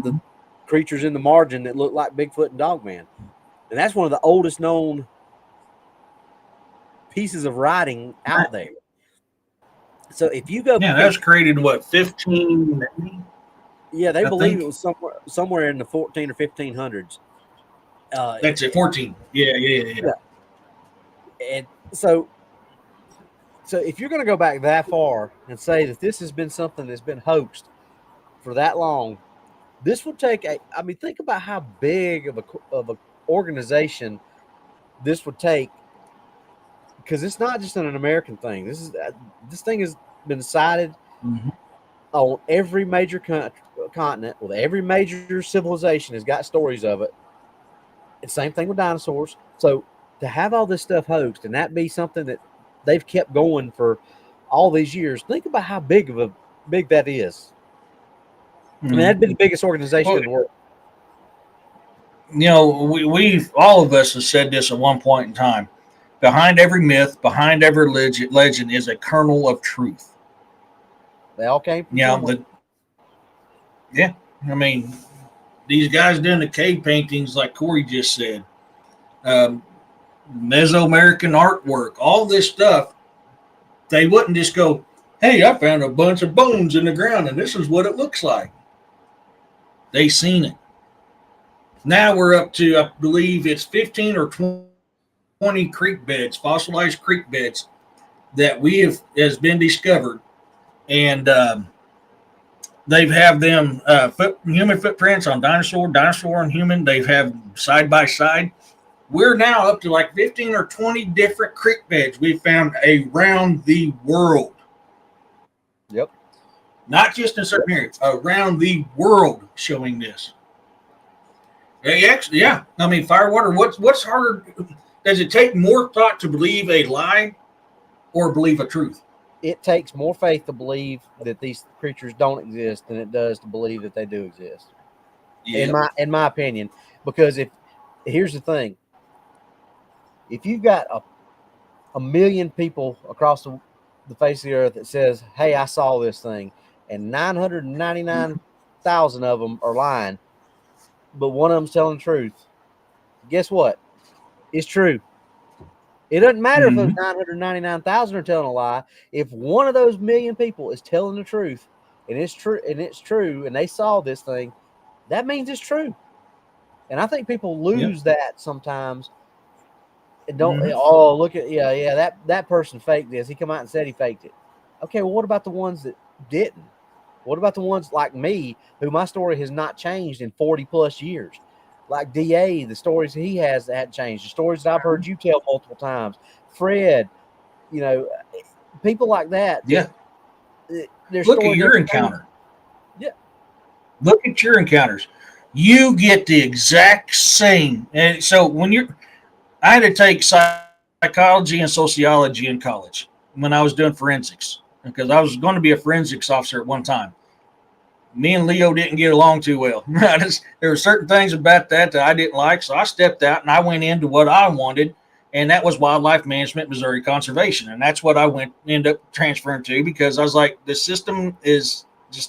the creatures in the margin that look like Bigfoot and Dogman. And that's one of the oldest known pieces of writing out there. So if you go, that was created what, 15? Yeah, they believe it was somewhere in the 14 or 1500s. That's it, 14. Yeah. And so if you're going to go back that far and say that this has been something that's been hoaxed for that long, this would take think about how big of a organization this would take, because it's not just an American thing. This thing has been cited on every major continent, with every major civilization has got stories of it. And same thing with dinosaurs. So to have all this stuff hoaxed and that be something that they've kept going for all these years, think about how big that is. I mean, that'd be the biggest organization in the world. We've all of us have said this at one point in time. Behind every myth, behind every legend is a kernel of truth. They all came from somewhere. I mean, these guys doing the cave paintings, like Corey just said, Mesoamerican artwork, all this stuff, they wouldn't just go, hey, I found a bunch of bones in the ground and this is what it looks like. They seen it. Now we're up to, I believe it's 15 or 20 creek beds, fossilized creek beds that has been discovered. And they've have them human footprints on dinosaur and human. They've have side by side. We're now up to like 15 or 20 different creek beds we found around the world. Yep. Not just in certain areas, around the world showing this. Yeah. I mean, firewater, what's harder? Does it take more thought to believe a lie or believe a truth? It takes more faith to believe that these creatures don't exist than it does to believe that they do exist. Yeah. In my opinion, because here's the thing. If you've got a million people across the face of the earth that says, hey, I saw this thing, and 999,000 of them are lying, but one of them's telling the truth, guess what? It's true. It doesn't matter if those 999,000 are telling a lie. If one of those million people is telling the truth, and it's true, and they saw this thing, that means it's true. And I think people lose that sometimes. And don't look at that person faked this. He come out and said he faked it. Okay, well, what about the ones that didn't? What about the ones like me, who my story has not changed in 40 plus years? Like DA, the stories he has that hadn't changed, the stories that I've heard you tell multiple times. Fred, people like that. Yeah. Look at your encounter. Yeah. Look at your encounters. You get the exact same. And so I had to take psychology and sociology in college when I was doing forensics, because I was going to be a forensics officer at one time. Me and Leo didn't get along too well. There were certain things about that I didn't like, so I stepped out and I went into what I wanted, and that was wildlife management, Missouri conservation, and that's what I ended up transferring to, because I was like, the system is a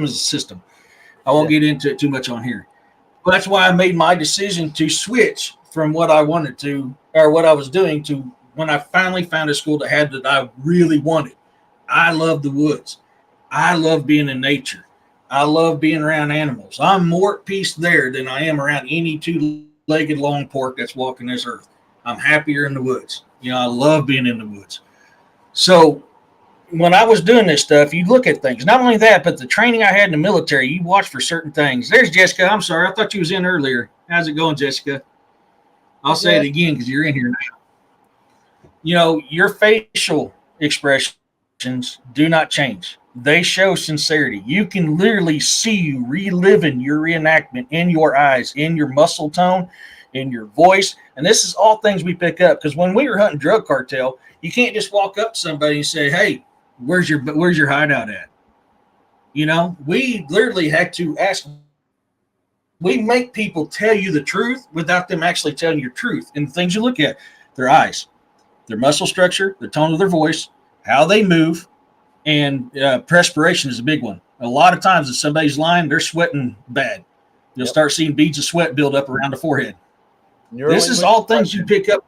system. I won't get into it too much on here. But that's why I made my decision to switch from what I wanted to, or what I was doing, to when I finally found a school that I really wanted. I love the woods. I love being in nature. I love being around animals. I'm more at peace there than I am around any two-legged long pork that's walking this earth. I'm happier in the woods. I love being in the woods. So when I was doing this stuff, you look at things. Not only that, but the training I had in the military, you watch for certain things. There's Jessica. I'm sorry. I thought you was in earlier. How's it going, Jessica? I'll say it again because you're in here now. You know, your facial expressions do not change. They show sincerity. You can literally see you reliving your reenactment in your eyes, in your muscle tone, in your voice. And this is all things we pick up because when we were hunting drug cartel, you can't just walk up to somebody and say, "Hey, where's your hideout at?" You know, we literally had to ask. We make people tell you the truth without them actually telling you the truth. And the things you look at, their eyes, their muscle structure, the tone of their voice, how they move, and perspiration is a big one. A lot of times if somebody's lying, they're sweating bad. You'll start seeing beads of sweat build up around the forehead. This is all things you pick up.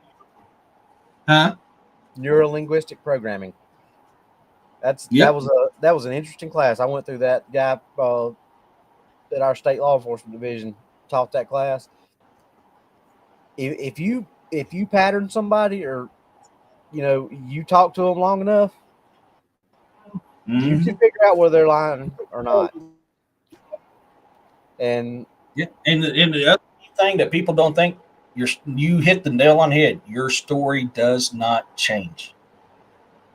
Huh? Neurolinguistic programming. That was an interesting class. I went through that. Guy at our state law enforcement division taught that class. If you pattern somebody, or you talk to them long enough, you can figure out whether they're lying or not. And the other thing that people don't think, you hit the nail on the head. Your story does not change.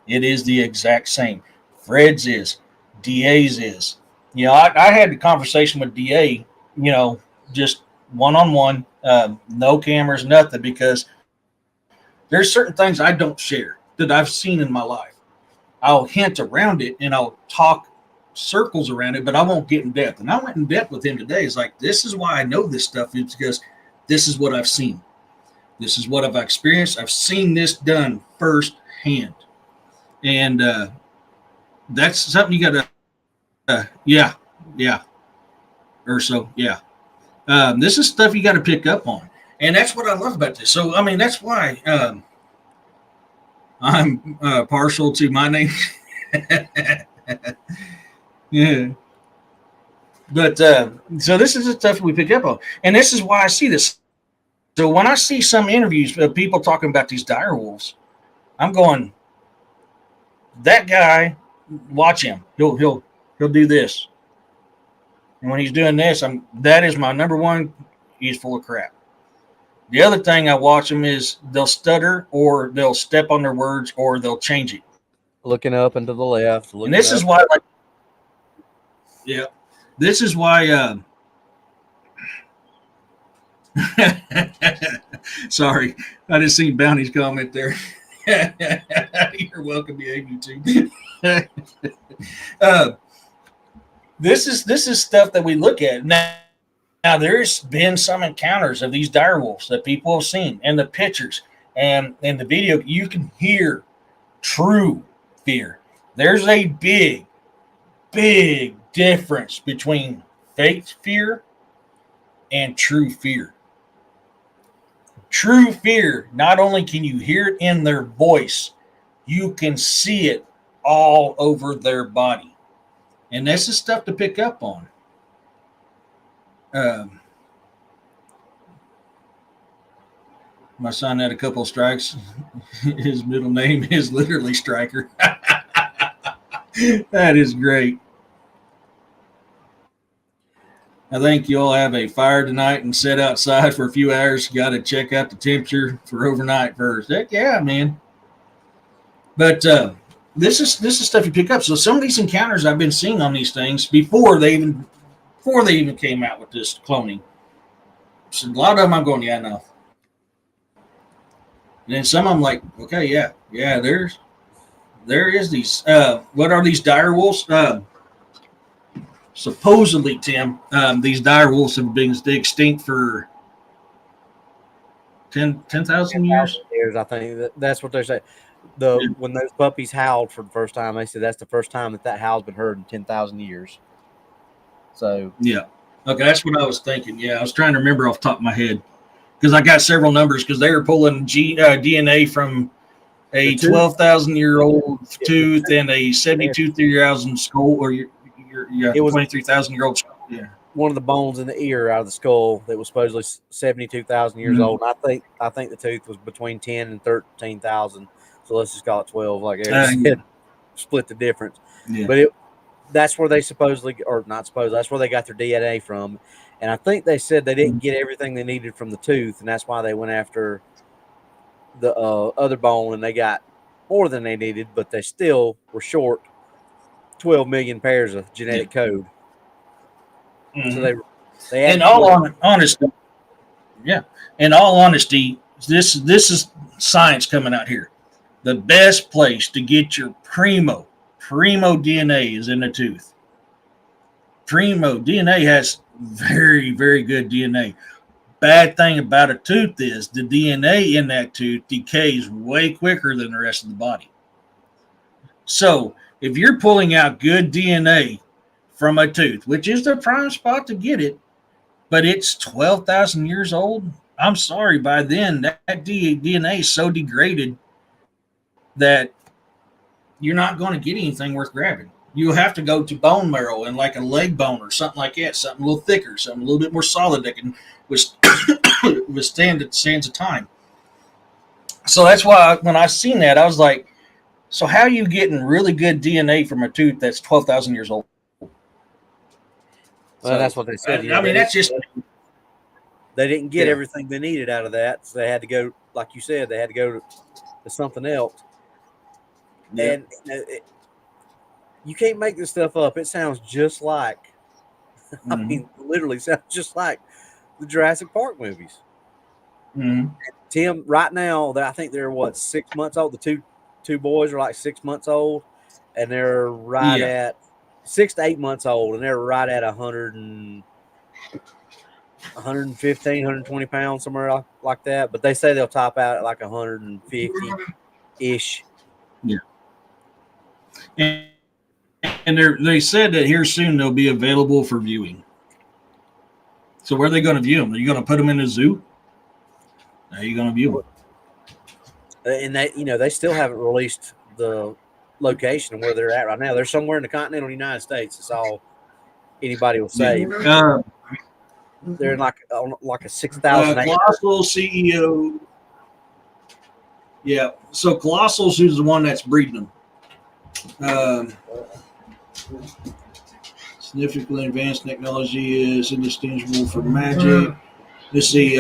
It is the exact same. Fred's is, DA's is. You know, I had a conversation with DA, just one-on-one, no cameras, nothing, because there's certain things I don't share that I've seen in my life. I'll hint around it and I'll talk circles around it, but I won't get in depth. And I went in depth with him today. It's like, this is why I know this stuff. It's because this is what I've seen. This is what I've experienced. I've seen this done firsthand. And that's something you got to, yeah. This is stuff you got to pick up on. And that's what I love about this. So, I mean, that's why I'm partial to my name. Yeah. But so this is the stuff we pick up on. And this is why I see this. So when I see some interviews of people talking about these dire wolves, I'm going, that guy, watch him. He'll do this. And when he's doing this, that is my number one. He's full of crap. The other thing I watch them is they'll stutter, or they'll step on their words, or they'll change it. Looking up and to the left. And this is why, this is why. Sorry, I just seen Bounty's comment there. You're welcome, YouTube. This is stuff that we look at now. Now, there's been some encounters of these dire wolves that people have seen, and the pictures and in the video, you can hear true fear. There's a big difference between fake fear and true fear. True fear, not only can you hear it in their voice, you can see it all over their body. And this is stuff to pick up on. My son had a couple of strikes. His middle name is literally Striker. That is great. I think you'll have a fire tonight and sit outside for a few hours. Got to check out the temperature for overnight first. Heck yeah, man. But this is stuff you pick up. So some of these encounters I've been seeing on these things before they even came out with this cloning. So a lot of them I'm going, yeah, no. And then some I'm like, okay, yeah, there is these. What are these dire wolves? Supposedly, Tim, these dire wolves have been extinct for 10,000 years. I think that's what they're saying. When those puppies howled for the first time, they said that's the first time that howl's been heard in 10,000 years. So yeah, okay, that's what I was thinking. Yeah, I was trying to remember off the top of my head because I got several numbers because they were pulling DNA from a 12,000-year-old tooth and a 72,000 skull, or your 23,000-year-old skull. Yeah, one of the bones in the ear out of the skull that was supposedly 72,000 years old. And I think the tooth was between 10 and 13,000. So let's just call it 12, like Eric said. split the difference. Yeah. But that's where they supposedly, or not supposedly, that's where they got their DNA from. And I think they said they didn't get everything they needed from the tooth, and that's why they went after the other bone, and they got more than they needed, but they still were short 12 million pairs of genetic code. So they In had all honesty, yeah. In all honesty, this is science coming out here. The best place to get your primo DNA is in the tooth. Primo DNA has very, very good DNA. Bad thing about a tooth is the DNA in that tooth decays way quicker than the rest of the body. So if you're pulling out good DNA from a tooth, which is the prime spot to get it, but it's 12,000 years old, I'm sorry, by then that DNA is so degraded that you're not going to get anything worth grabbing. You'll have to go to bone marrow and like a leg bone or something like that, something a little thicker, something a little bit more solid that can withstand the sands of time. So that's why when I seen that, I was like, so how are you getting really good DNA from a tooth that's 12,000 years old? Well, So, that's what they said. I mean, that's just... They didn't get everything they needed out of that, so they had to go, like you said, they had to go to something else. Yeah. And you can't make this stuff up. It sounds just like, I mean, literally sounds just like the Jurassic Park movies. Tim, right now, I think they're 6 months old. The two boys are like 6 months old, and they're right at 6 to 8 months old, and they're right at 115, 120 pounds, somewhere like that. But they say they'll top out at like 150-ish. Yeah. And they said that here soon they'll be available for viewing. So where are they going to view them? Are you going to put them in a zoo? How are you going to view them? And they still haven't released the location of where they're at right now. They're somewhere in the continental United States. That's all anybody will say. They're in like a 6,000 acre. Colossal CEO. Yeah. So Colossal's who's the one that's breeding them. Significantly advanced technology is indistinguishable from magic. Let's see.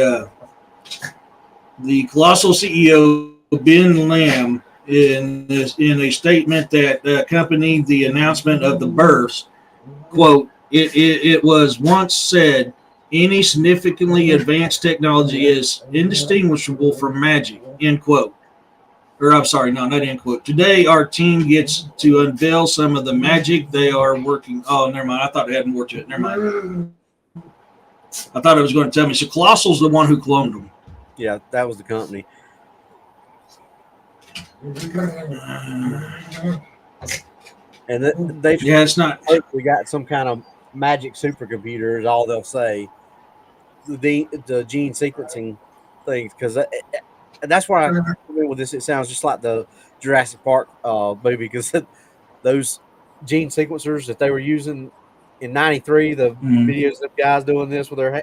The Colossal CEO Ben Lamb in a statement that accompanied the announcement of the births, quote, it was once said, any significantly advanced technology is indistinguishable from magic, end quote. Or I'm sorry, no, not end quote. Today, our team gets to unveil some of the magic they are working. Oh, never mind. I thought it had more to it. Never mind. I thought it was going to tell me. So Colossal's the one who cloned them. Yeah, that was the company. And they've it's not. We got some kind of magic supercomputer is all they'll say. The gene sequencing things, because that's why I with this. It sounds just like the Jurassic Park movie, because those gene sequencers that they were using in '93, the videos of guys doing this with their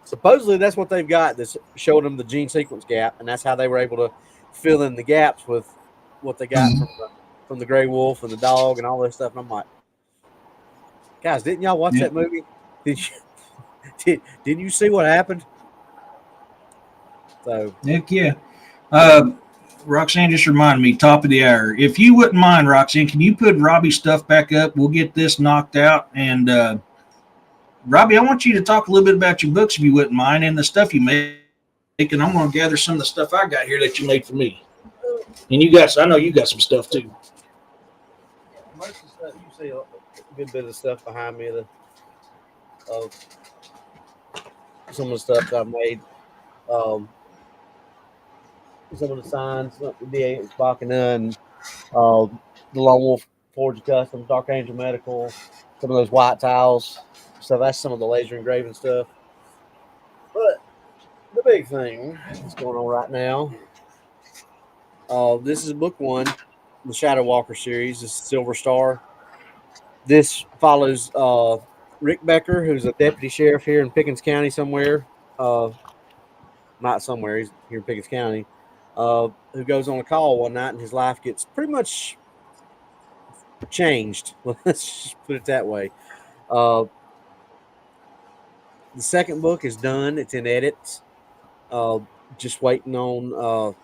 supposedly that's what they've got that's showing them the gene sequence gap, and that's how they were able to fill in the gaps with what they got from the gray wolf and the dog and all this stuff. And I'm like, guys, didn't y'all watch that movie? Didn't you see what happened? So heck yeah. Roxanne just reminded me, top of the hour. If you wouldn't mind, Roxanne, can you put Robbie's stuff back up? We'll get this knocked out. And Robbie, I want you to talk a little bit about your books, if you wouldn't mind, and the stuff you make. And I'm going to gather some of the stuff I got here that you made for me. And I know you got some stuff too. Most of the stuff, you see a good bit of stuff behind me of some of the stuff that I made. Some of the signs, the D8 Bacchina, and the Lone Wolf Forge Custom, Dark Angel Medical, some of those white tiles. So that's some of the laser engraving stuff. But the big thing that's going on right now, this is book one, the Shadow Walker series. This is Silver Star. This follows Rick Becker, who's a deputy sheriff here in Pickens County somewhere. Not somewhere, he's here in Pickens County. Who goes on a call one night, and his life gets pretty much changed. Let's just put it that way. Uh, the second book is done. It's in edits. Uh, just waiting on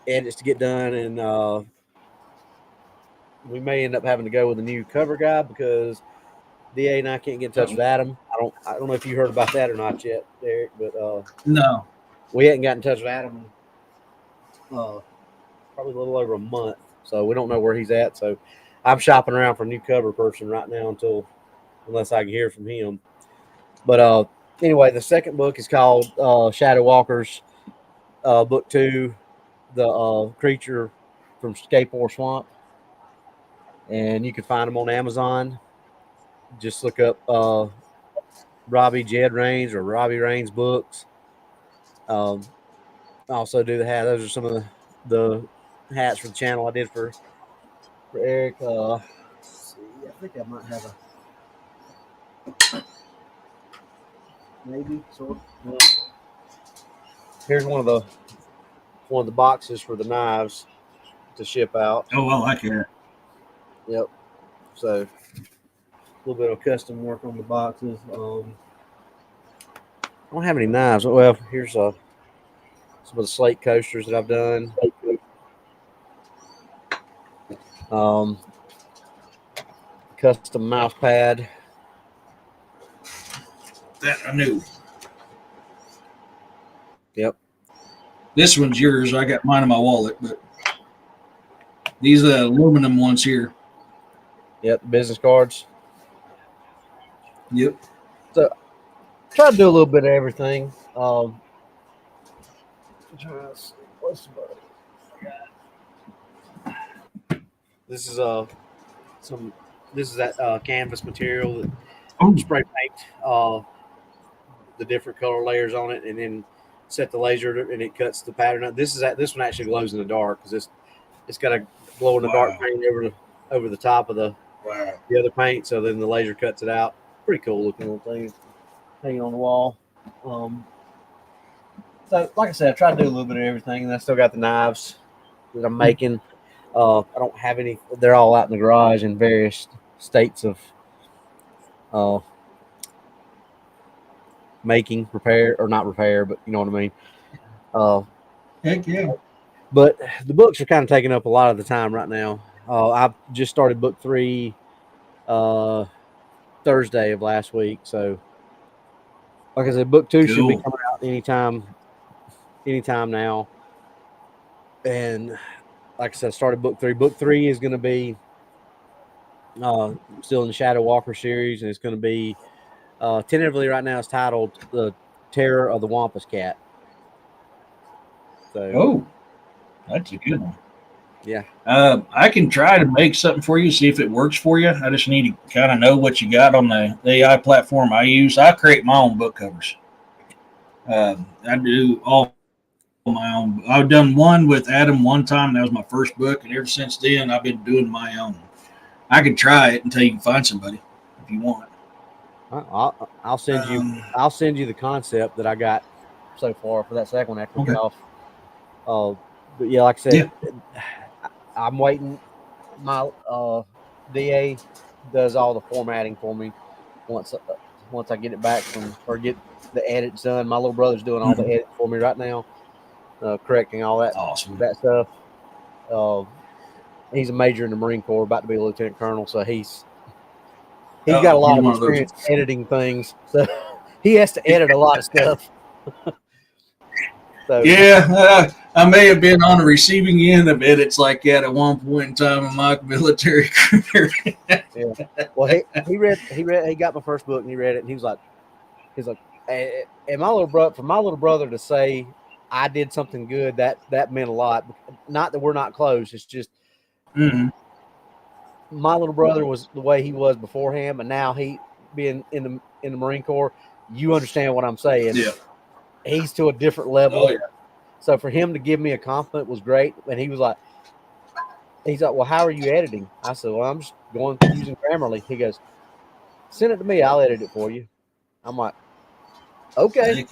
edits to get done, and we may end up having to go with a new cover guy because DA and I can't get in touch with Adam. I don't know if you heard about that or not yet, Derek, but No. we hadn't gotten in touch with Adam probably a little over a month, so we don't know where he's at. So I'm shopping around for a new cover person right now unless I can hear from him. But anyway, the second book is called Shadow Walkers, book 2, the creature from Skateboard Swamp, and you can find them on Amazon. Just look up Robbie Jed Rains or Robbie Rains books. I also do the hat. Those are some of the hats for the channel I did for Eric. Let's see, I think I might have a maybe sort of. Here's one of the boxes for the knives to ship out. Oh, I like it. Yep. So a little bit of custom work on the boxes. I don't have any knives. Well, here's some of the slate coasters that I've done. Custom mouse pad. That I knew. Yep. This one's yours. I got mine in my wallet, but these are the aluminum ones here. Yep. Business cards. Yep. So try to do a little bit of everything. This is that canvas material that spray paint the different color layers on it, and then set the laser and it cuts the pattern up. This one actually glows in the dark because it's got a glow in the dark paint over the top of the other paint. So then the laser cuts it out. Pretty cool looking little thing hanging on the wall. So like I said, I try to do a little bit of everything, and I still got the knives that I'm making. I don't have any. They're all out in the garage in various states of making, repair, or not repair, but you know what I mean. Heck yeah. But the books are kind of taking up a lot of the time right now. I've just started book 3 Thursday of last week. So, like I said, book 2 should be coming out anytime now. And like I said, I started book 3. Book 3 is going to be still in the Shadow Walker series, and it's going to be tentatively right now. It's titled "The Terror of the Wampus Cat." So, that's a good one. Yeah. I can try to make something for you, see if it works for you. I just need to kind of know what you got on the AI platform I use. I create my own book covers. I do all my own. I've done one with Adam one time. That was my first book, and ever since then, I've been doing my own. I can try it until you can find somebody if you want. I'll send you. I'll send you the concept that I got so far for that second one after we get off. But yeah, like I said, I'm waiting. My DA does all the formatting for me once I get it back or get the edits done. My little brother's doing all the edits for me right now, correcting all that that stuff. He's a major in the Marine Corps, about to be a lieutenant colonel, so he's got a lot of experience editing things. So he has to edit a lot of stuff. So, yeah, I may have been on the receiving end of edits like that at one point in time in my military career. Yeah. Well, he got my first book and he read it and he was like, and my little brother to say I did something good, that meant a lot. Not that we're not close. It's just my little brother was the way he was beforehand, and now he being in the Marine Corps, you understand what I'm saying. Yeah. He's to a different level. Oh, yeah. So for him to give me a compliment was great. And he's like, well, how are you editing? I said, well, I'm just going using Grammarly. He goes, send it to me. I'll edit it for you. I'm like, okay.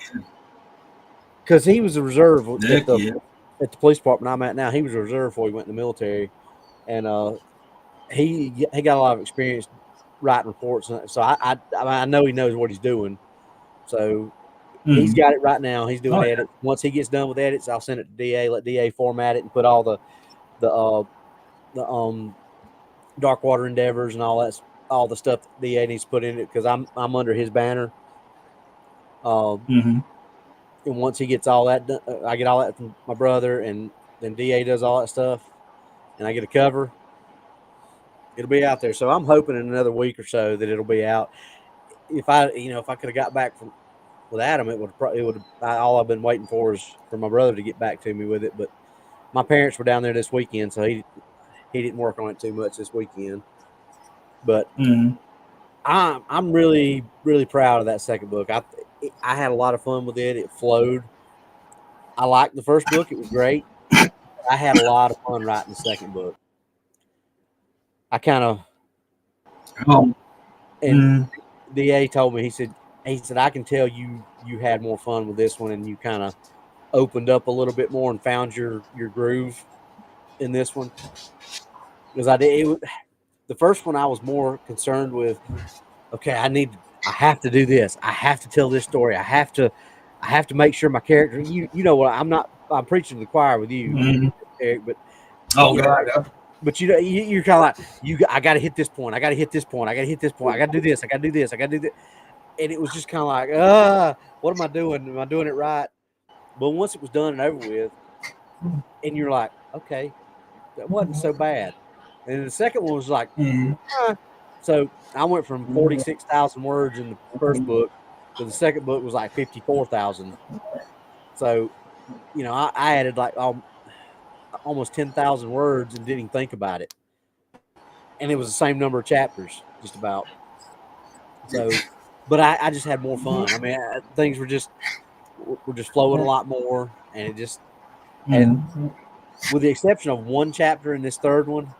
Because he was a reserve at the police department I'm at now. He was a reserve before he went in the military. And he got a lot of experience writing reports, so I know he knows what he's doing. So he's got it right now. He's doing edits. Once he gets done with edits, I'll send it to DA. Let DA format it and put all the Dark Water Endeavors and all the stuff that DA needs to put in it because I'm under his banner. And once he gets all that done, I get all that from my brother, and then DA does all that stuff, and I get a cover. It'll be out there. So I'm hoping in another week or so that it'll be out. If I could have got back with Adam, it would all I've been waiting for is for my brother to get back to me with it. But my parents were down there this weekend, so he didn't work on it too much this weekend. But I'm really, really proud of that second book. I had a lot of fun with it. It flowed. I liked the first book. It was great. I had a lot of fun writing the second book. I kind of and DA told me, he said I can tell you had more fun with this one, and you kind of opened up a little bit more and found your groove in this one. Because the first one I was more concerned with, okay, I have to do this. I have to tell this story. I have to make sure my character, you know what, I'm preaching to the choir with you, Eric, but but you're kind of like, I got to hit this point. I got to hit this point. I got to hit this point. I got to do this. I got to do this. I got to do this. And it was just kind of like, what am I doing? Am I doing it right? But once it was done and over with, and you're like, okay, that wasn't so bad. And the second one was like, So I went from 46,000 words in the first book to the second book was like 54,000. So, I added like almost 10,000 words and didn't even think about it. And it was the same number of chapters, just about. So, but I just had more fun. I mean, things were just flowing a lot more, and it just, and with the exception of one chapter in this third one,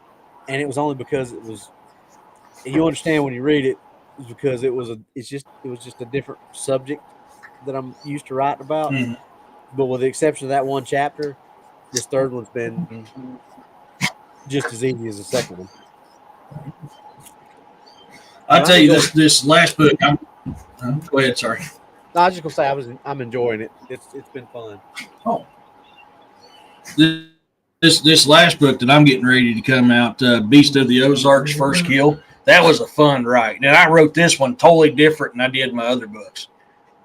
and it was only because it was, and you understand when you read it, is because it was just a different subject that I'm used to writing about. But with the exception of that one chapter, this third one's been just as easy as the second one. I'll tell you this last book. Go ahead. Sorry. No, I was just gonna say I'm enjoying it. It's been fun. Oh, this last book that I'm getting ready to come out, Beast of the Ozarks, First Kill. That was a fun write. And I wrote this one totally different than I did my other books.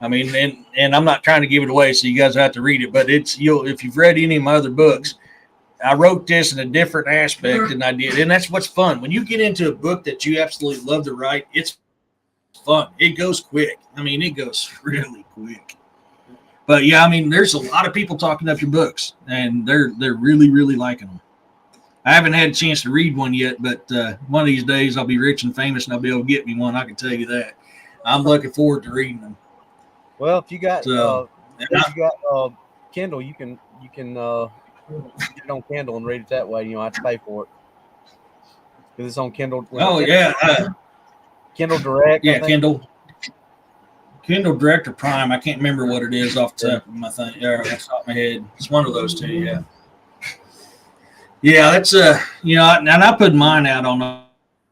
I mean, and I'm not trying to give it away, so you guys have to read it. But if you've read any of my other books, I wrote this in a different aspect than I did. And that's what's fun. When you get into a book that you absolutely love to write, it's fun. It goes quick. I mean, it goes really quick. But yeah, I mean, there's a lot of people talking up your books, and they're really, really liking them. I haven't had a chance to read one yet, but one of these days I'll be rich and famous, and I'll be able to get me one. I can tell you that. I'm looking forward to reading them. Well, if you got Kindle, you can get it on Kindle and read it that way. You don't have to pay for it because it's on Kindle. Kindle Direct. Yeah, Kindle Direct or Prime. I can't remember what it is off the top of my thing. Off the top of my head. It's one of those two. Yeah. Yeah, that's and I put mine out on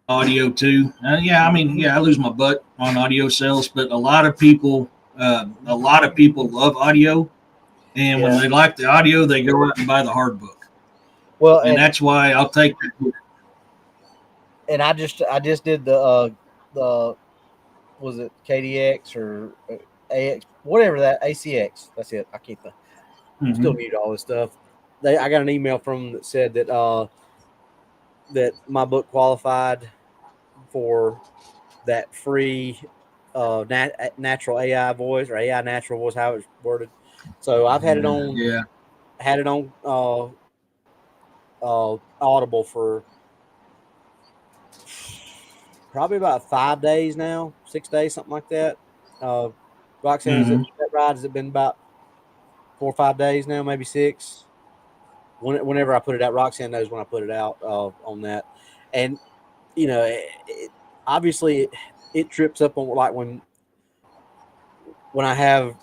audio too. I lose my butt on audio sales, but a lot of people love audio, and when they like the audio, they go out and buy the hard book. Well, and that's why I'll take that book. And I just did the was it KDX or AX, whatever that ACX. That's it. I keep I'm still new to all this stuff. I got an email from them that said that that my book qualified for that free natural AI voice or AI natural voice, how it's worded. So I've had it on. Yeah. Had it on Audible for probably about 5 days now, 6 days, something like that. Roxanne, has it been about 4 or 5 days now, maybe 6? Whenever I put it out, Roxanne knows when I put it out on that. And, obviously it trips up on, like, when I have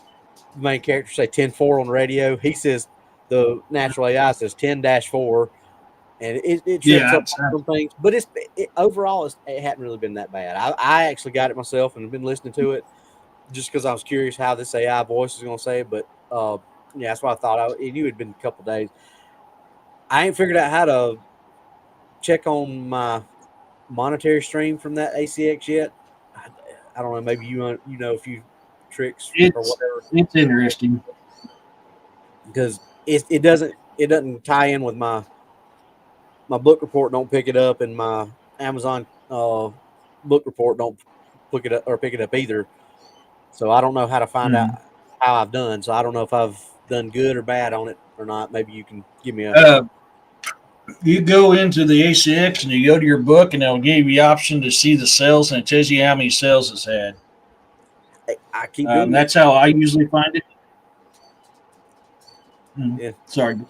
the main character say 10-4 on the radio, he says, the natural AI says 10-4, and it trips Yeah, up some things. But overall, it hadn't really been that bad. I actually got it myself and have been listening to it just because I was curious how this AI voice is going to say it. But yeah, that's why I thought it had been a couple days. I ain't figured out how to check on my monetary stream from that ACX yet. I don't know. Maybe you know a few tricks or whatever. It's interesting Because it doesn't tie in with my book report. Don't pick it up, and my Amazon book report don't pick it up either. So I don't know how to find out how I've done. So I don't know if I've done good or bad on it or not. Maybe you can give me a. You go into the ACX and you go to your book, and it'll give you the option to see the sales, and it tells you how many sales it's had. I keep doing that's how I usually find it. Yeah. Sorry. No,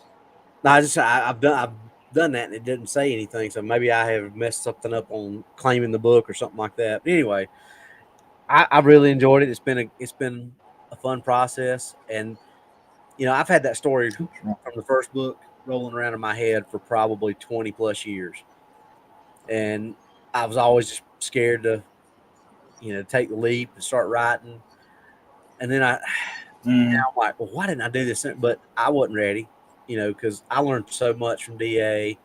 I've done that and it didn't say anything. So maybe I have messed something up on claiming the book or something like that. But anyway, I really enjoyed it. It's been a fun process, and I've had that story from the first book rolling around in my head for probably 20 plus years, and I was always just scared to take the leap and start writing. And then now I'm like, well, why didn't I do this? But I wasn't ready, because I learned so much from DA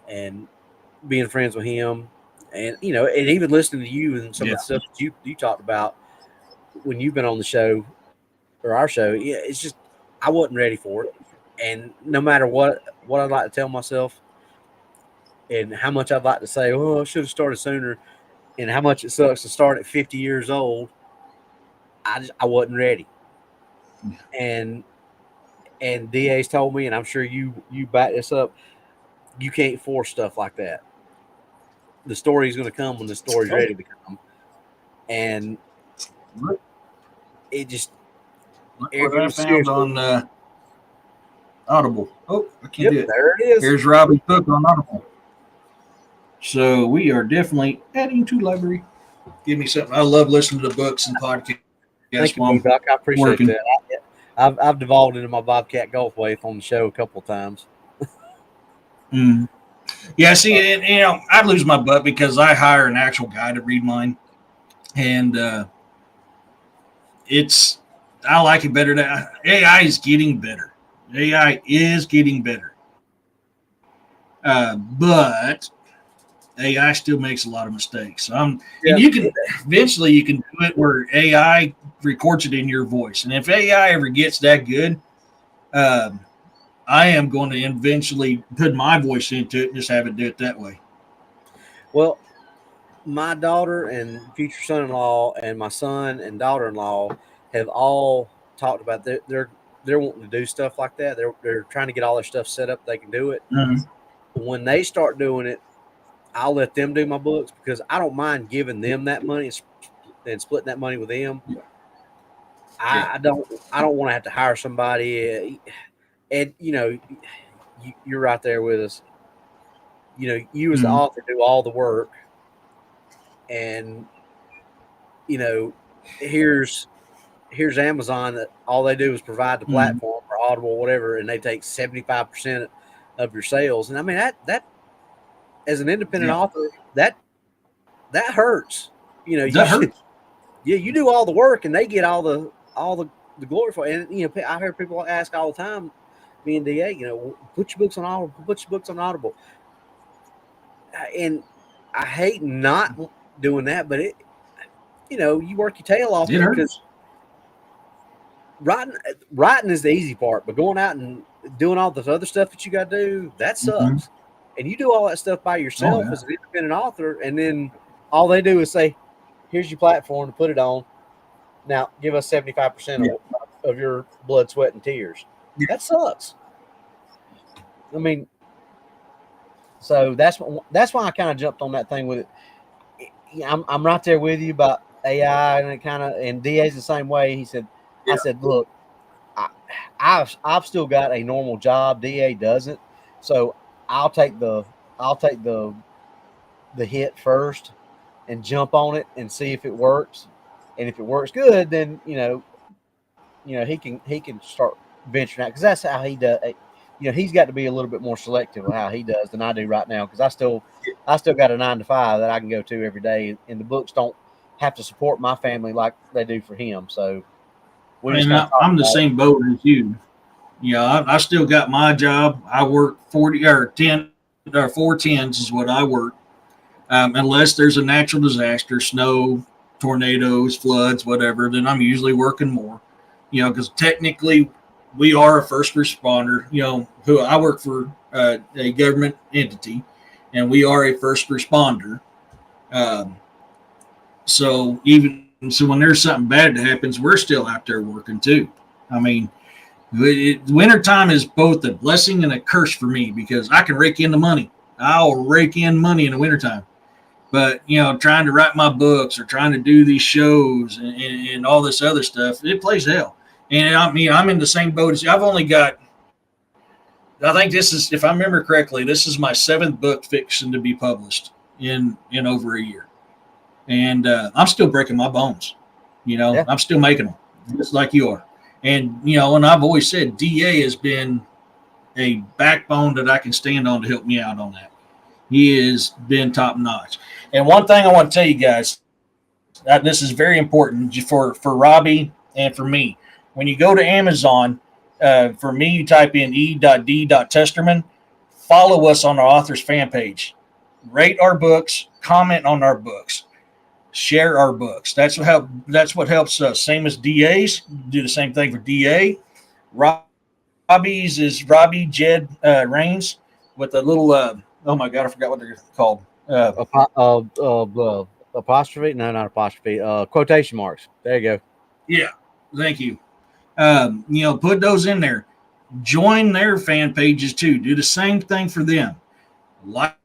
and being friends with him, and and even listening to you and some of the stuff that you talked about when you've been on the show or our show. Yeah, it's just I wasn't ready for it, and no matter what I'd like to tell myself, and how much I'd like to say, oh, I should have started sooner, and how much it sucks to start at 50 years old. I wasn't ready, and DA's told me, and I'm sure you back this up. You can't force stuff like that. The story is going to come when the story's ready to come, and it just. What I found on Audible. Oh, I can't do it. There it is. Here's Robbie's book on Audible. So we are definitely adding to library. Give me something. I love listening to books and podcasts. Thank you, Doc. I appreciate working. that. I've devolved into my Bobcat golf wave on the show a couple of times. Yeah, see, I'd lose my butt because I hire an actual guy to read mine, and I like it better. AI is getting better. AI is getting better, but AI still makes a lot of mistakes. And you can eventually you can do it where AI records it in your voice, and if AI ever gets that good, I am going to eventually put my voice into it and just have it do it that way. Well, my daughter and future son-in-law and my son and daughter-in-law have all talked about they're wanting to do stuff like that. They're trying to get all their stuff set up. They can do it. When they start doing it, I'll let them do my books because I don't mind giving them that money and splitting that money with them. I don't want to have to hire somebody. And you're right there with us. You as the author do all the work, and here's Amazon that all they do is provide the platform or Audible, whatever, and they take 75% of your sales. And I mean that as an independent author, that hurts. That hurts. You do all the work and they get all the glory for it. And I hear people ask all the time, me and DA, put your books on Audible, put your books on Audible. And I hate not doing that, but you work your tail off because writing is the easy part, but going out and doing all this other stuff that you got to do, that sucks. And you do all that stuff by yourself as an independent author, and then all they do is say, here's your platform to put it on. Now give us 75% of your blood, sweat, and tears. That sucks. I mean, so that's why I kind of jumped on that thing with it. I'm right there with you about AI and DA's the same way. He said, I said, look, I've still got a normal job. DA doesn't, so I'll take the hit first and jump on it and see if it works. And if it works good, then he can start venturing out because that's how he does. he's got to be a little bit more selective of how he does than I do right now, because I still got a 9 to 5 that I can go to every day, and the books don't have to support my family like they do for him. So we just And kind of talk I'm the about it. same boat as you. I still got my job. I work 40 or 10 or 4 10s is what I work. Unless there's a natural disaster, snow, tornadoes, floods, whatever, then I'm usually working more. Because technically we are a first responder. Who I work for a government entity, and we are a first responder. Um, so when there's something bad that happens, we're still out there working too. I mean, wintertime is both a blessing and a curse for me because I can rake in the money. I'll rake in money in the wintertime. But, trying to write my books or trying to do these shows and all this other stuff, it plays hell. And I mean, I'm in the same boat as you. I've only got, I think this is, if I remember correctly, this is my 7th book fixing to be published in over a year. And I'm still breaking my bones. Yeah. I'm still making them, just like you are. And, and I've always said DA has been a backbone that I can stand on to help me out on that. He has been top notch. And one thing I want to tell you guys, this is very important for Robbie and for me. When you go to Amazon, for me, you type in e.d.testerman, follow us on our author's fan page, rate our books, comment on our books, share our books. That's what helps us. Same as DA's, do the same thing for DA. Robbie's is Robbie Jed Rains with a little. Oh my God, I forgot what they're called. Apostrophe? No, not apostrophe. Quotation marks. There you go. Yeah, thank you. Put those in there. Join their fan pages too. Do the same thing for them. Like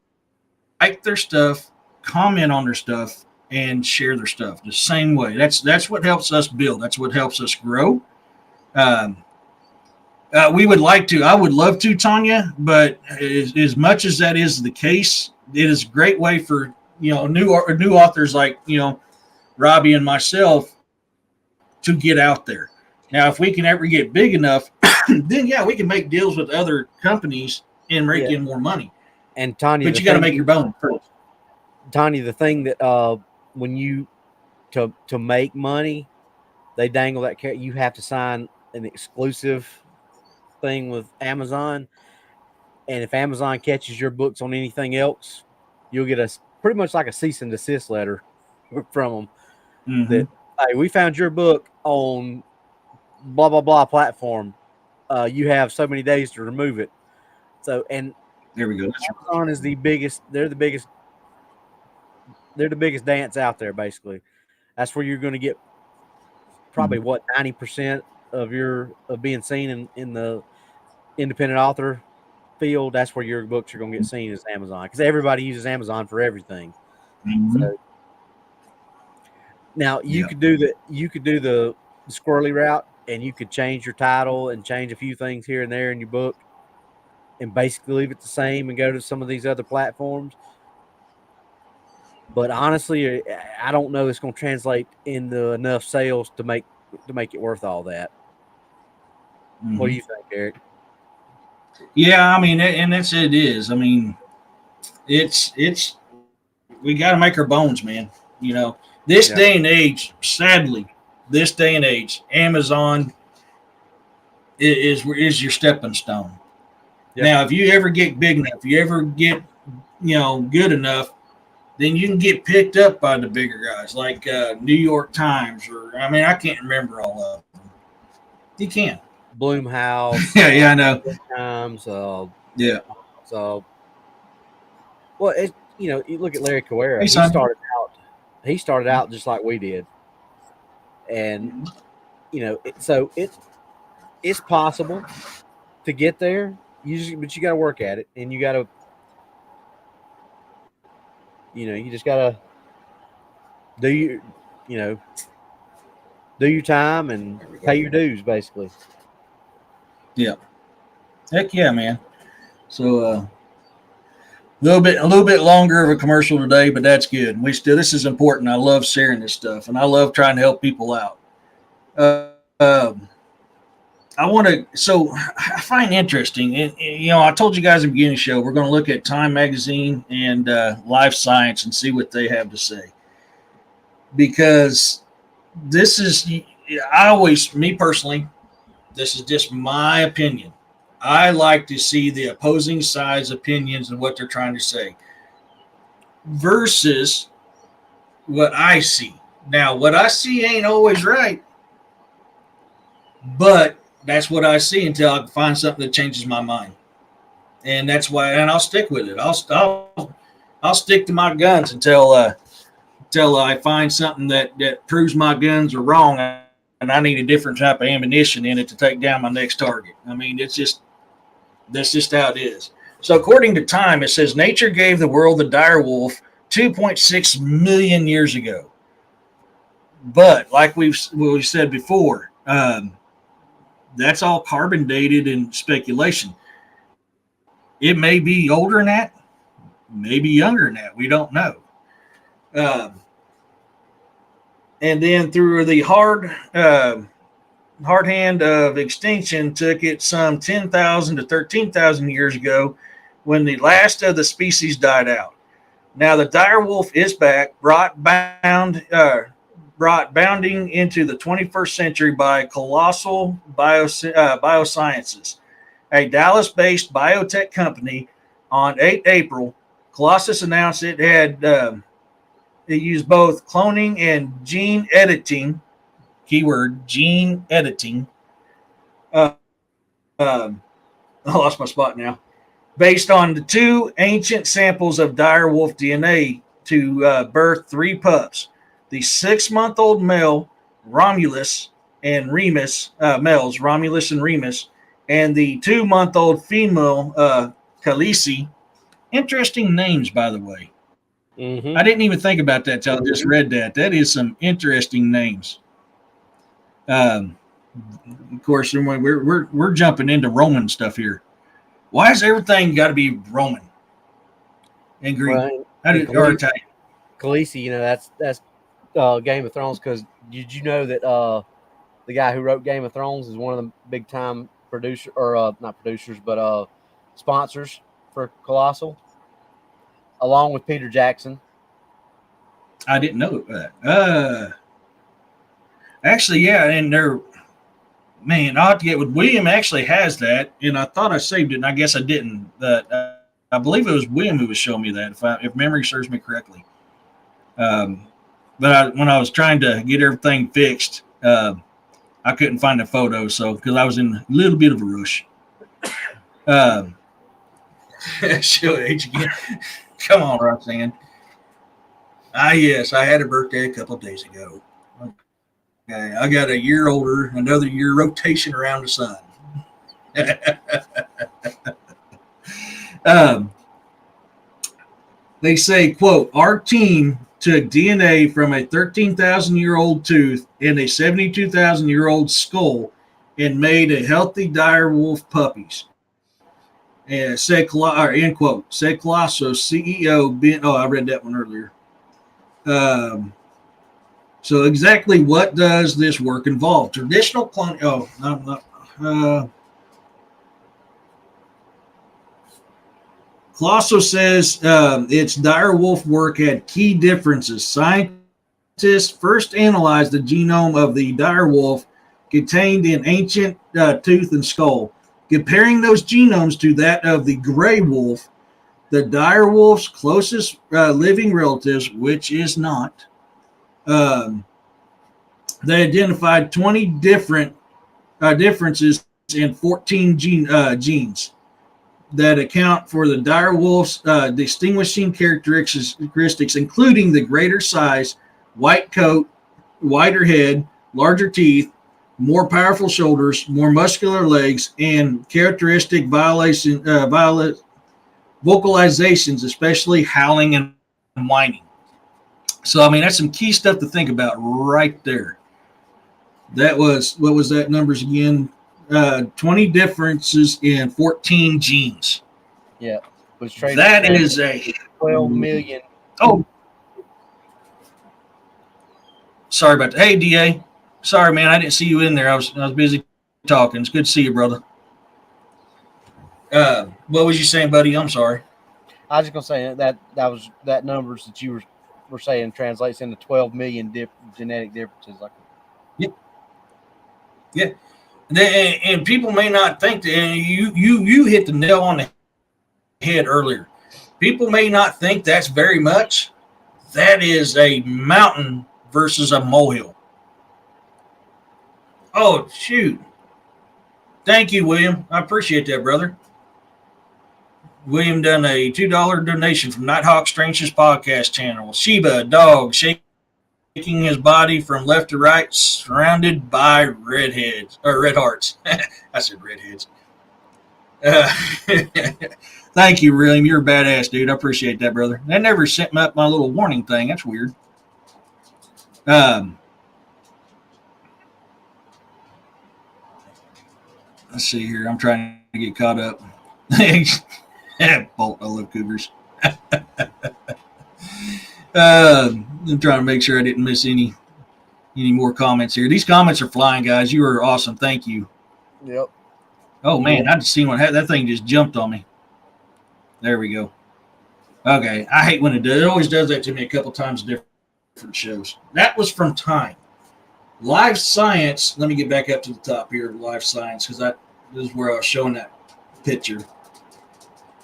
their stuff, comment on their stuff, and share their stuff the same way. That's what helps us build. That's what helps us grow. We would like to. I would love to, Tanya, but as much as that is the case, it is a great way for new authors like Robbie and myself to get out there. Now, if we can ever get big enough, then we can make deals with other companies and rake in more money. And Tanya, but you got to make your bone first. Tanya, the thing that when you to make money, they dangle that carrot. You have to sign an exclusive thing with Amazon, and if Amazon catches your books on anything else, you'll get pretty much like a cease and desist letter from them that, hey, we found your book on blah blah blah platform. You have so many days to remove it. So, and there we go. Amazon is the biggest. They're the biggest dance out there. Basically, that's where you're going to get probably 90% of being seen in the independent author field. That's where your books are going to get seen as Amazon, because everybody uses Amazon for everything. So, now you could do the squirrely route, and you could change your title and change a few things here and there in your book and basically leave it the same and go to some of these other platforms. But honestly, I don't know it's going to translate into enough sales to make it worth all that. What do you think, Eric? Yeah, I mean, and it is. I mean, it's we got to make our bones, man. This day and age, sadly, Amazon is your stepping stone. Yeah. Now, if you ever get big enough, if you ever get good enough, then you can get picked up by the bigger guys like New York Times, or I can't remember all of them. You can. Bloomhouse. yeah, I know. Times. Yeah. So, well, you look at Larry Carrera. He started out just like we did, and it's possible to get there. But you got to work at it, and you got to. You just gotta do your time and pay your dues, basically. Yeah. Heck yeah, man. So a little bit longer of a commercial today, but that's good. This is important. I love sharing this stuff, and I love trying to help people out. I want to. So I find interesting. I told you guys at the beginning of the show we're going to look at Time Magazine and Life Science and see what they have to say, because this is. I always, me personally, this is just my opinion. I like to see the opposing sides' opinions and what they're trying to say versus what I see. Now, what I see ain't always right, but that's what I see until I find something that changes my mind, and that's why. And I'll stick with it. I'll stick to my guns until I find something that proves my guns are wrong, and I need a different type of ammunition in it to take down my next target. I mean, that's just how it is. So, according to Time, it says nature gave the world the dire wolf 2.6 million years ago. But like we've said before, that's all carbon dated and speculation. It may be older than that, maybe younger than that. We don't know. Um, and then through the hard hand of extinction, took it some 10,000 to 13,000 years ago, when the last of the species died out. Now the dire wolf is back, brought bounding into the 21st century by Colossal Biosciences, a Dallas-based biotech company. On 8 April, Colossus announced it had it used both cloning and gene editing, keyword gene editing. Uh, I lost my spot now. Based on the two ancient samples of dire wolf DNA to birth 3 pups. The 6-month-old male, Romulus and Remus, males, Romulus and Remus, and the 2-month-old female, Khaleesi. Interesting names, by the way. Mm-hmm. I didn't even think about that till I just read that. That is some interesting names. Of course, we're jumping into Roman stuff here. Why is everything got to be Roman and Greek? Well, Or Italian? Khaleesi, that's Game of Thrones. Because did you know that the guy who wrote Game of Thrones is one of the big time producer, or not producers, but sponsors for Colossal, along with Peter Jackson. I didn't know that. Actually, yeah, and they're, man, I'll have to get with William. Actually has that, and I thought I saved it, and I guess I didn't. I believe it was William who was showing me that, if memory serves me correctly. But when I was trying to get everything fixed, I couldn't find a photo, so because I was in a little bit of a rush. Show age again. Come on, Roxanne. Yes, I had a birthday a couple of days ago. Okay, I got a year older, another year rotation around the sun. They say, quote, our team took DNA from a 13,000-year-old tooth and a 72,000-year-old skull and made a healthy dire wolf puppies. And said, end quote, said Colossus CEO Ben. Oh, I read that one earlier. So exactly what does this work involve? Traditional cloning. Oh, no. Colossus says its dire wolf work had key differences. Scientists first analyzed the genome of the dire wolf contained in ancient tooth and skull. Comparing those genomes to that of the gray wolf, the dire wolf's closest living relatives, which is not, they identified 20 different differences in 14 genes that account for the dire wolf's distinguishing characteristics, including the greater size, white coat, wider head, larger teeth, more powerful shoulders, more muscular legs, and characteristic vocalizations, especially howling and whining. So, I mean, that's some key stuff to think about right there. That was, what was that numbers again? 20 differences in 14 genes. Yeah. Was traded. That is a 12 million. Oh, sorry about that. Hey, DA. Sorry, man. I didn't see you in there. I was busy talking. It's good to see you, brother. What was you saying, buddy? I'm sorry. I was just gonna say that numbers that you were saying translates into 12 million genetic differences. Like, Yeah, yeah. And people may not think that. And you hit the nail on the head earlier. People may not think that's very much. That is a mountain versus a molehill. Oh shoot! Thank you, William. I appreciate that, brother. William done a $2 donation from Nighthawk Strangers podcast channel. Sheba, a dog, shaking his body from left to right, surrounded by redheads or red hearts. I said redheads. Uh, Thank you, William. You're a badass, dude. I appreciate that, brother. That never sent me up my little warning thing. That's weird. Let's see here. I'm trying to get caught up. Bolt, I love cougars. I'm trying to make sure I didn't miss any more comments here. These comments are flying, guys. You are awesome. Thank you. yep. Oh man, I just seen what that thing just jumped on me. There we go. Okay, I hate when it does. It always does that to me a couple times in different shows. That was from Time. Live Science. Let me get back up to the top here. Live Science, because this is where I was showing that picture.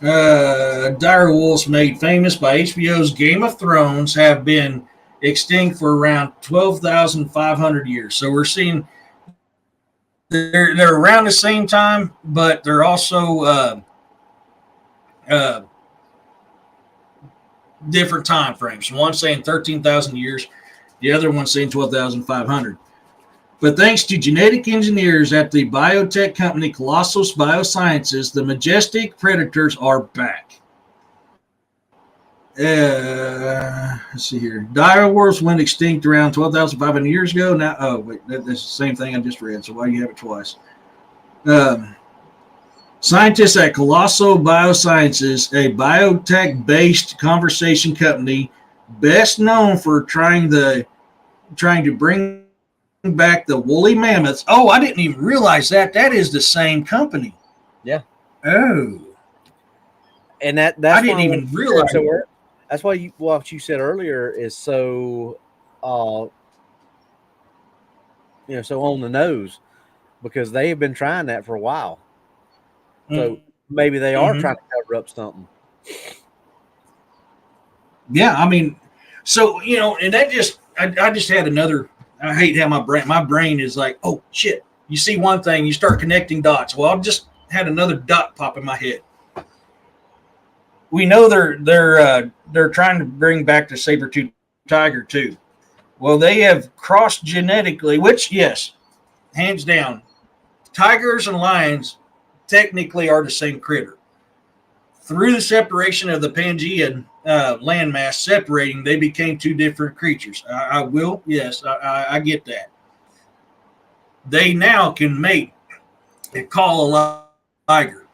Dire wolves made famous by HBO's Game of Thrones have been extinct for around 12,500 years. So we're seeing they're around the same time, but they're also different time frames. One saying 13,000 years, the other one saying 12,500. But thanks to genetic engineers at the biotech company Colossus Biosciences, the majestic predators are back. Let's see here. Dire wolves went extinct around 12,500 years ago. Now, oh, wait, that's the same thing I just read, so why do you have it twice? Scientists at Colosso Biosciences, a biotech-based conservation company, best known for trying to bring back the woolly mammoths. Oh, I didn't even realize that. That is the same company. Yeah. Oh. And that's I didn't even realize that. That's why what you said earlier is so so on the nose, because they have been trying that for a while. So maybe they are trying to cover up something. Yeah, I mean, so and that just I just had another. I hate how my brain is like, oh shit. You see one thing, you start connecting dots. Well, I've just had another dot pop in my head. We know they're trying to bring back the saber-toothed tiger too. Well, they have crossed genetically, which yes, hands down, tigers and lions technically are the same critter. Through the separation of the Pangaean landmass separating, they became two different creatures. I get that. They now can mate and call a liger.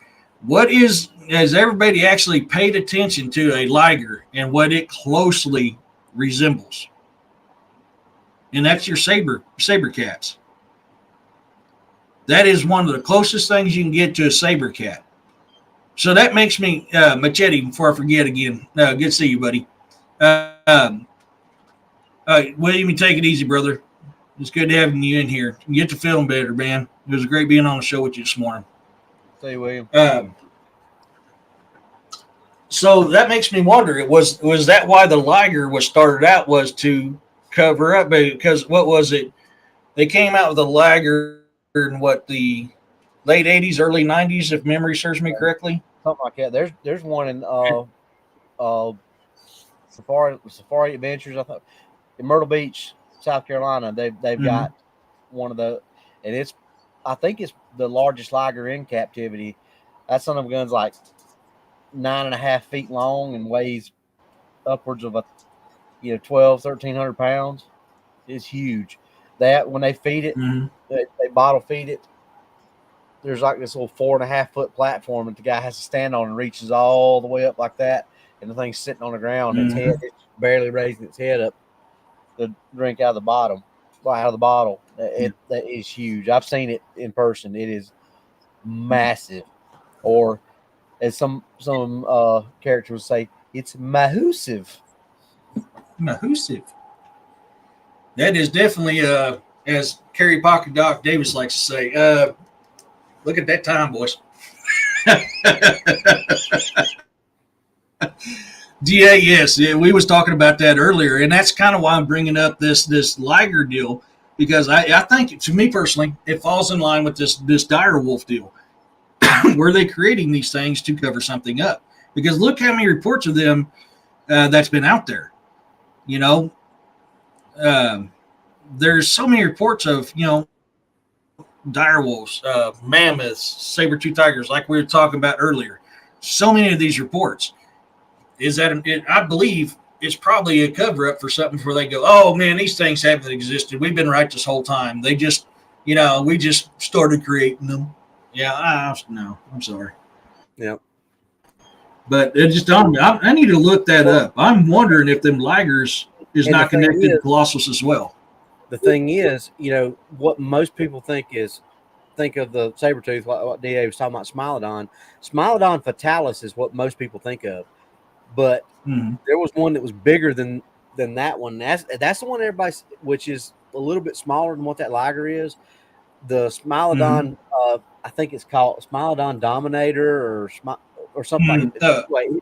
Has everybody actually paid attention to a liger and what it closely resembles? And that's your saber cats. That is one of the closest things you can get to a saber cat. So that makes me, Machete, before I forget again, good to see you, buddy. William, you take it easy, brother. It's good having you in here. You get to feeling better, man. It was great being on the show with you this morning. See you, William. So that makes me wonder, was that why the liger was started out, was to cover up? Because what was it? They came out with a liger in the late 80s, early 90s, if memory serves me correctly. Something like that. There's one in Safari Adventures, I thought, in Myrtle Beach, South Carolina. They've got one of the, and I think it's the largest liger in captivity. That son of a gun's like 9.5 feet long and weighs upwards of 1,300 pounds. It's huge. That when they feed it, they bottle feed it. There's like this little 4.5 foot platform that the guy has to stand on and reaches all the way up like that. And the thing's sitting on the ground. Its head, it's barely raising its head up to drink out of the bottom. out of the bottle. That is huge. I've seen it in person. It is massive. Or as some characters would say, it's massive. Mahusive. That is definitely, as Kerry Pocket Doc Davis likes to say, look at that time, boys. DA, yes, we was talking about that earlier, and that's kind of why I'm bringing up this Liger deal, because I think, to me personally, it falls in line with this dire wolf deal. Were they creating these things to cover something up? Because look how many reports of them that's been out there. You know, there's so many reports of, dire wolves, mammoths, saber-tooth tigers, like we were talking about earlier. So many of these reports. Is that I believe it's probably a cover-up for something where they go, oh, man, these things haven't existed. We've been right this whole time. They just, we just started creating them. Yeah, no, I'm sorry. Yep. But it just dawned me. I need to look that up. I'm wondering if them Ligers is not connected to Colossus as well. The thing is, what most people think of the saber-tooth, what DA was talking about, Smilodon. Smilodon fatalis is what most people think of. But there was one that was bigger than that one. That's the one everybody, which is a little bit smaller than what that Liger is. The Smilodon, I think it's called Smilodon Dominator or something like that. Anyway,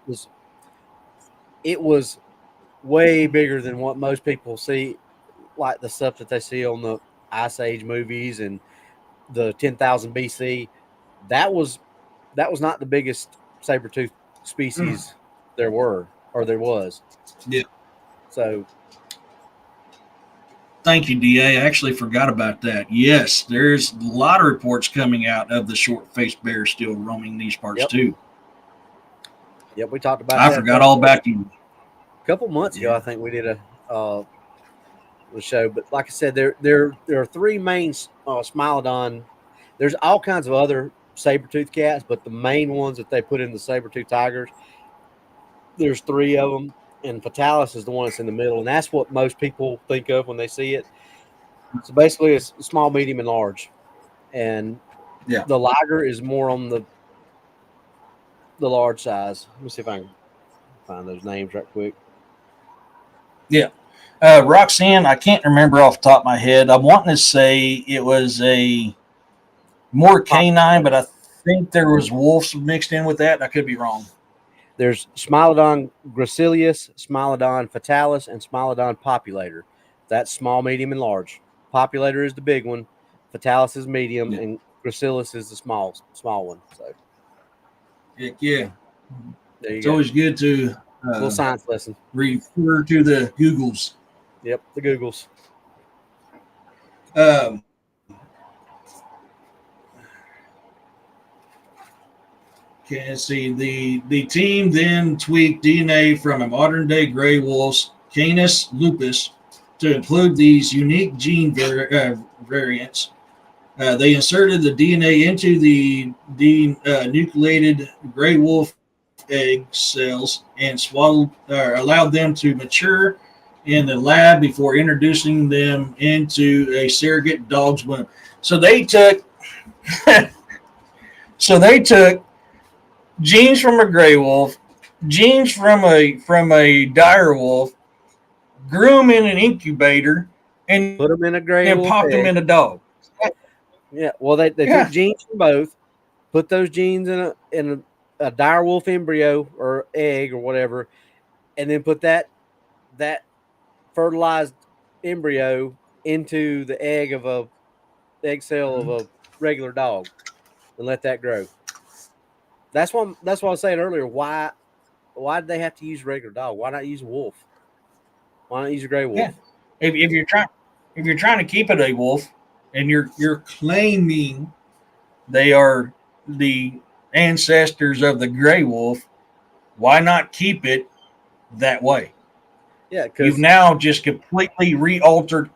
it was way bigger than what most people see, like the stuff that they see on the Ice Age movies and the 10,000 BC. That was not the biggest saber-tooth species there was. Yeah. So thank you, DA. I actually forgot about that. Yes, there's a lot of reports coming out of the short-faced bear still roaming these parts too. Yep, we talked about that. I forgot all about you. A couple months ago, I think we did a show. But like I said, there are three main Smilodon. There's all kinds of other saber-tooth cats, but the main ones that they put in the saber-tooth tigers, there's three of them, and Fatalis is the one that's in the middle, and that's what most people think of when they see it. So basically, it's small, medium, and large. And the Liger is more on the large size. Let me see if I can find those names right quick. Yeah. Roxanne, I can't remember off the top of my head. I'm wanting to say it was a more canine, but I think there was wolves mixed in with that. I could be wrong. There's Smilodon gracilius, Smilodon fatalis, and Smilodon populator. That's small, medium, and large. Populator is the big one. Fatalis is medium, and gracilius is the small one. So, heck yeah. It's go. Always good to little science lesson. Refer to the Googles. Yep, the Googles. Okay, let's see. The team then tweaked DNA from a modern-day gray wolf's Canis lupus to include these unique gene variants. They inserted the DNA into the nucleated gray wolf egg cells and allowed them to mature in the lab before introducing them into a surrogate dog's womb. So they took genes from a gray wolf, genes from a dire wolf, grew them in an incubator, and put them in a gray wolf popped them in a dog. Yeah, well, they took genes from both, put those genes in a dire wolf embryo or egg or whatever, and then put that fertilized embryo into the egg cell of a regular dog and let that grow. That's what I was saying earlier. Why did they have to use a regular dog? Why not use a wolf? Why not use a gray wolf? Yeah. If you're trying to keep it a wolf and you're claiming they are the ancestors of the gray wolf, why not keep it that way? Yeah, because you've now just completely re-altered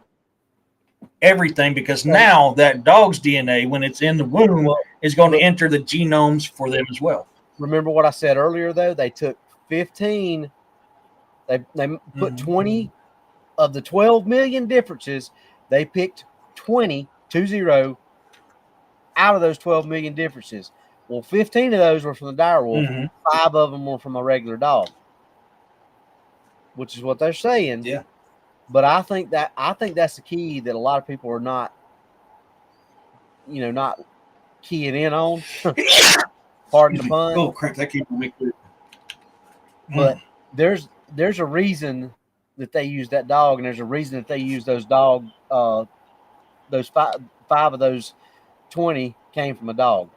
everything, because now that dog's DNA, when it's in the womb, is going to enter the genomes for them as well. Remember what I said earlier, though? They took 15, they put 20 of the 12 million differences. They picked 20 out of those 12 million differences. Well, 15 of those were from the dire wolf. Mm-hmm. 5 of them were from a regular dog, which is what they're saying. Yeah. But I think that's the key that a lot of people are not, not keying in on. Pardon the pun. Oh crap! That can't make it. But there's a reason that they use that dog, and there's a reason that they use those dog. Those five of those 20 came from a dog.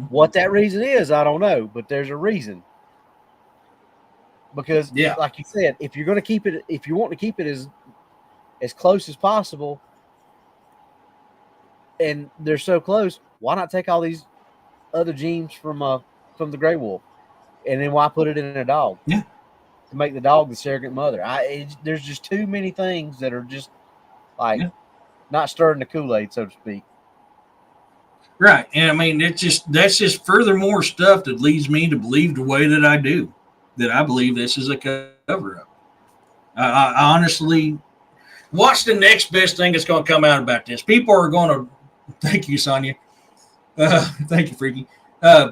What that reason is, I don't know, but there's a reason. Because, like you said, if you're going to keep it, if you want to keep it as close as possible, and they're so close, why not take all these other genes from the gray wolf, and then why put it in a dog? Yeah, to make the dog the surrogate mother. There's just too many things that are just like not stirring the Kool-Aid, so to speak. Right, and I mean that's just furthermore stuff that leads me to believe the way that I do. That I believe this is a cover-up. I honestly, what's the next best thing that's going to come out about this? People are going to, thank you, Sonia. Thank you, Freaky.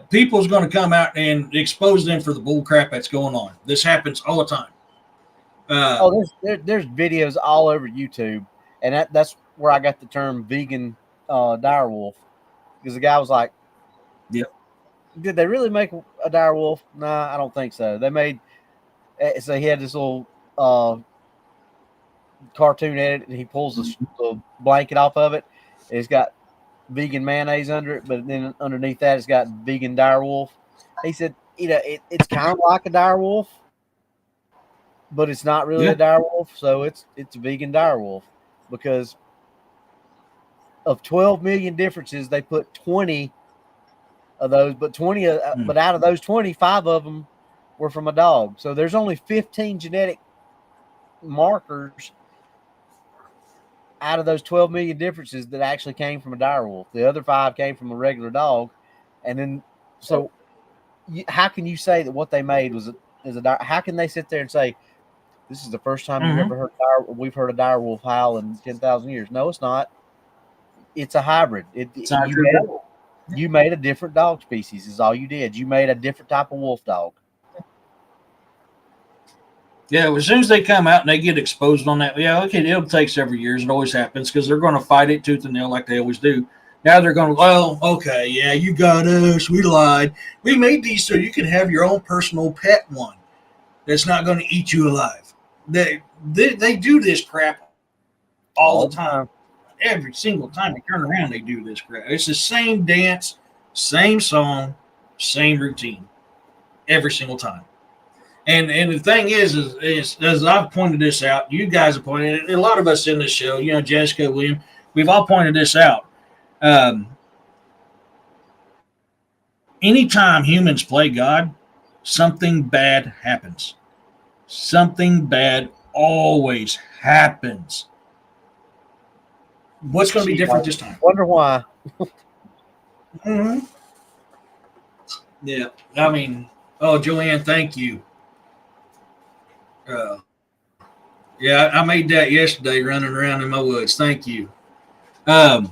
People's going to come out and expose them for the bull crap that's going on. This happens all the time. There's videos all over YouTube, and that's where I got the term vegan dire wolf, because the guy was like, "Yep, did they really make a dire wolf? Nah, I don't think so. They made so he had this little cartoon edit, and he pulls the blanket off of it. It's got vegan mayonnaise under it, but then underneath that, it's got vegan dire wolf. He said, it's kind of like a dire wolf, but it's not really a dire wolf. So it's a vegan dire wolf, because of 12 million differences, they put 20 of those, but but out of those 20, 5 of them were from a dog. So there's only 15 genetic markers out of those 12 million differences that actually came from a dire wolf. The other 5 came from a regular dog. And then, so how can you say that what they made is a dire? How can they sit there and say, this is the first time you've ever heard we've heard a dire wolf howl in 10,000 years? No, it's not. It's a hybrid. You made a different dog species is all you did. You made a different type of wolf dog. Yeah, as soon as they come out and they get exposed on that, it'll take several years. It always happens because they're going to fight it tooth and nail like they always do. Now they're going to, you got us. We lied. We made these so you can have your own personal pet one that's not going to eat you alive. They do this crap all the time. Every single time they turn around, they do this crap. It's the same dance, same song, same routine every single time. And the thing is as I've pointed this out, you guys have pointed it, a lot of us in this show, Jessica, William, we've all pointed this out. Anytime humans play God, something bad happens. Something bad always happens. What's going to be different this time? Wonder why. Yeah. I mean, Joanne, thank you. I made that yesterday running around in my woods. Thank you. Heck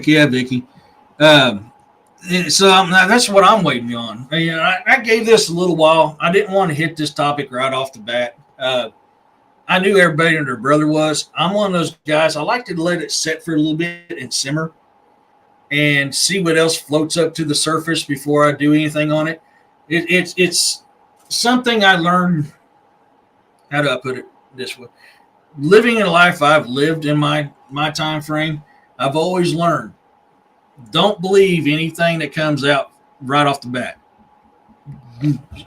yeah, Vicky. So that's what I'm waiting on. I gave this a little while. I didn't want to hit this topic right off the bat. I knew everybody and their brother was. I'm one of those guys. I like to let it set for a little bit and simmer and see what else floats up to the surface before I do anything on it. It's something I learned. How do I put it this way? Living in a life I've lived in my time frame, I've always learned, don't believe anything that comes out right off the bat.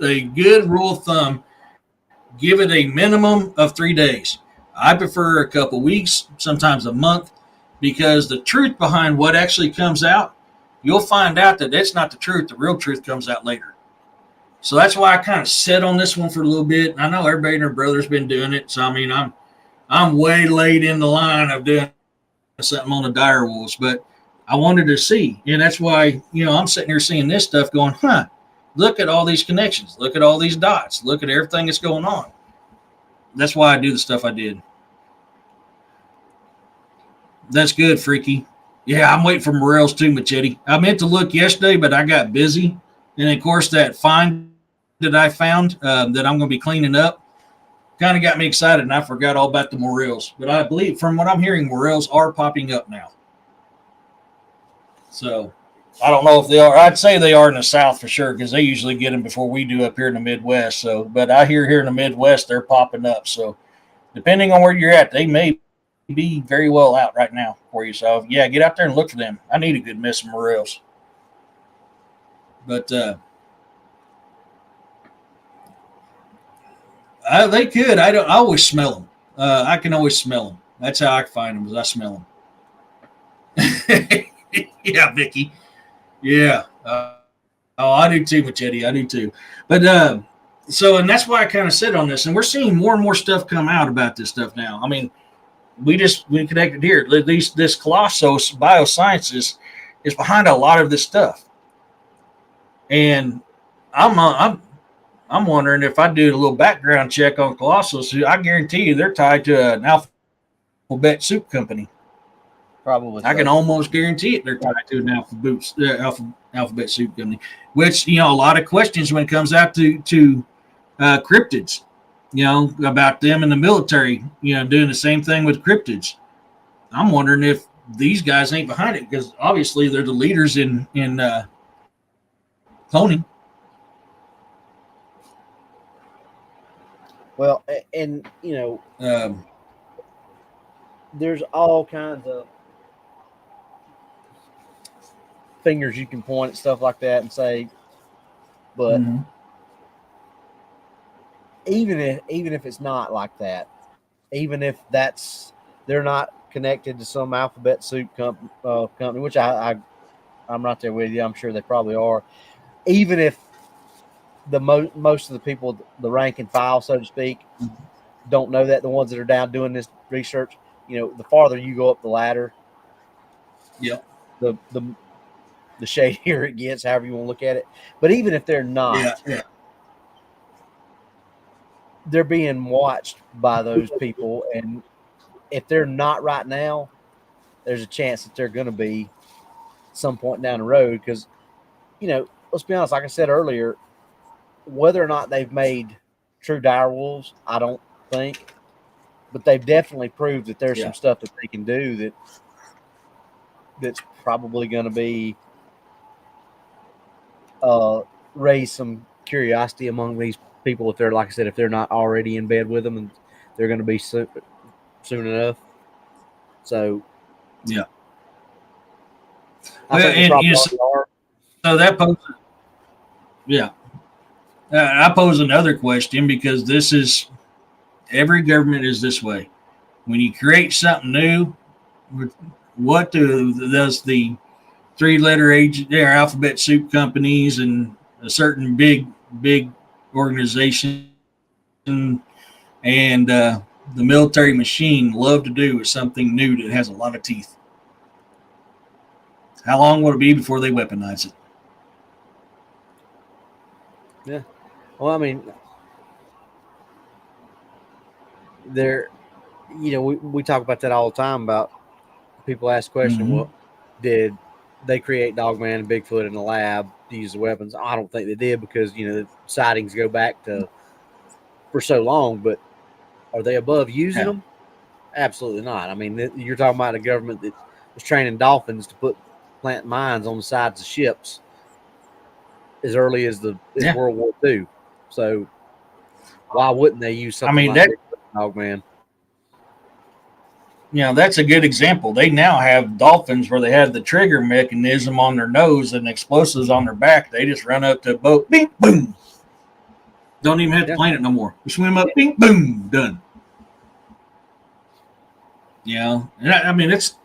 A good rule of thumb, give it a minimum of 3 days. I prefer a couple weeks, sometimes a month, because the truth behind what actually comes out, you'll find out that that's not the truth. The real truth comes out later. So that's why I kind of sat on this one for a little bit. I know everybody and their brother's been doing it. So, I mean, I'm way late in the line of doing something on the dire wolves, but I wanted to see. And that's why, I'm sitting here seeing this stuff going, look at all these connections. Look at all these dots. Look at everything that's going on. That's why I do the stuff I did. That's good, Freaky. Yeah, I'm waiting for Morels too, Machete. I meant to look yesterday, but I got busy. And of course, that find that I found that I'm going to be cleaning up kind of got me excited, and I forgot all about the Morels. But I believe, from what I'm hearing, Morels are popping up now. So I don't know if they are. I'd say they are in the South for sure, because they usually get them before we do up here in the Midwest. So, but I hear here in the Midwest they're popping up. So depending on where you're at, they may be very well out right now for you. So yeah, get out there and look for them. I need a good mess of Morels. But they could. I don't. I always smell them. I can always smell them. That's how I find them. Is I smell them. Yeah, Vicky. Yeah. Oh, I do too, Machete. I do too. But so, and that's why I kind of sit on this, and we're seeing more and more stuff come out about this stuff now. I mean, we connected here. At least this Colossus Biosciences is behind a lot of this stuff, and I'm wondering if I do a little background check on Colossus. I guarantee you they're tied to an alphabet soup company. Probably. I can almost guarantee it. They're tied to an alphabet soup company, which, a lot of questions when it comes out to cryptids, about them in the military, doing the same thing with cryptids. I'm wondering if these guys ain't behind it, because obviously they're the leaders in cloning. Well, and there's all kinds of fingers you can point at stuff like that and say, but even if it's not like that, even if they're not connected to some alphabet soup company, which I'm right there with you. I'm sure they probably are. Even if the most of the people, the rank and file, so to speak, don't know that, the ones that are down doing this research, the farther you go up the ladder, the shadier it gets, however you want to look at it. But even if they're not, they're being watched by those people, and if they're not right now, there's a chance that they're going to be some point down the road. Because, let's be honest, like I said earlier, whether or not they've made true dire wolves, I don't think, but they've definitely proved that there's some stuff that they can do that's probably going to be raise some curiosity among these people, if they're, like I said, if they're not already in bed with them, and they're going to be soon enough. So I think so that poses, I pose another question, because this is, every government is this way. When you create something new, what does the three-letter alphabet soup companies and a certain big organization and the military machine love to do with something new that has a lot of teeth? How long will it be before they weaponize it? Yeah. Well, I mean, we talk about that all the time, about people ask the question, well, did they create Dogman and Bigfoot in the lab to use the weapons? I don't think they did, because, the sightings go back for so long, but are they above using them? Absolutely not. I mean, you're talking about a government that was training dolphins to plant mines on the sides of ships as early as World War II. So why wouldn't they use something like Dogman? That's a good example. They now have dolphins where they have the trigger mechanism on their nose and explosives on their back. They just run up to a boat, bing, boom. Don't even have to plant it no more. We swim up, bing, boom, done. And I mean, that's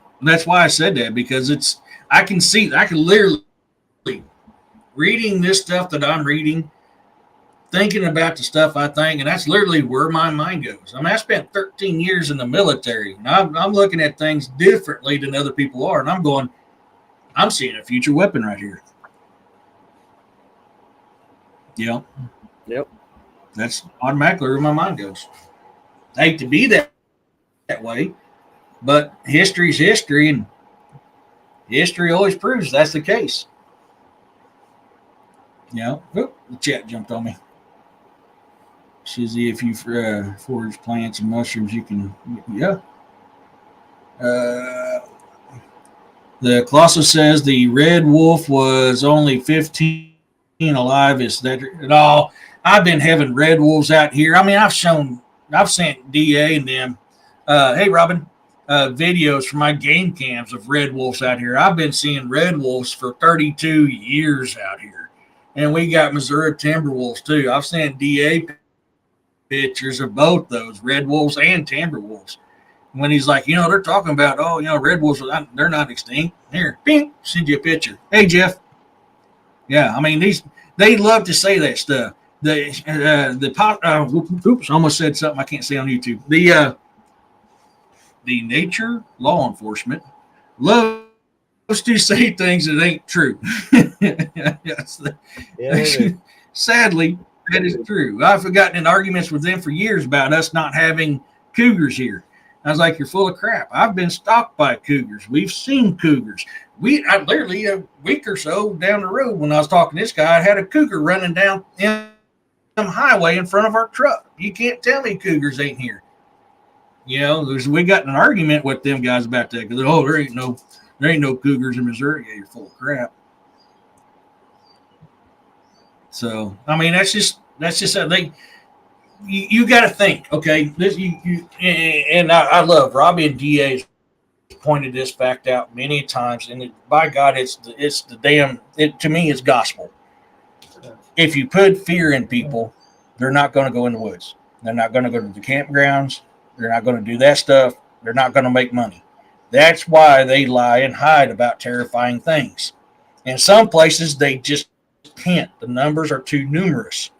why I said that, because I can literally, reading this stuff that I'm reading, thinking about the stuff I think, and that's literally where my mind goes. I mean, I spent 13 years in the military, and I'm looking at things differently than other people are, and I'm going, I'm seeing a future weapon right here. Yep. That's automatically where my mind goes. I hate to be that way, but history's history, and history always proves that's the case. The chat jumped on me. Shizzy, if you forage plants and mushrooms, you can, yeah. The Colossus says the red wolf was only 15 alive. Is that at all? I've been having red wolves out here. I mean, I've sent DA and them, hey, Robin, videos from my game cams of red wolves out here. I've been seeing red wolves for 32 years out here. And we got Missouri timber wolves, too. I've sent DA pictures of both those, red wolves and timber wolves. When he's like, they're talking about, red wolves, they're not extinct. Here, bing, send you a picture. Hey, Jeff. Yeah, I mean, they love to say that stuff. Oops, almost said something I can't say on YouTube. The nature law enforcement loves to say things that ain't true. Yes. Yeah, sadly, that is true. I've gotten in arguments with them for years about us not having cougars here. I was like, you're full of crap. I've been stalked by cougars. We've seen cougars. I literally a week or so down the road when I was talking to this guy, I had a cougar running down some highway in front of our truck. You can't tell me cougars ain't here. We got in an argument with them guys about that because there ain't no cougars in Missouri. Yeah, you're full of crap. So I mean, that's just how they. You got to think, okay? I love Robbie and DA pointed this fact out many times, and by God, it's the damn. To me, it's gospel. If you put fear in people, they're not going to go in the woods. They're not going to go to the campgrounds. They're not going to do that stuff. They're not going to make money. That's why they lie and hide about terrifying things. In some places, they just can't. The numbers are too numerous.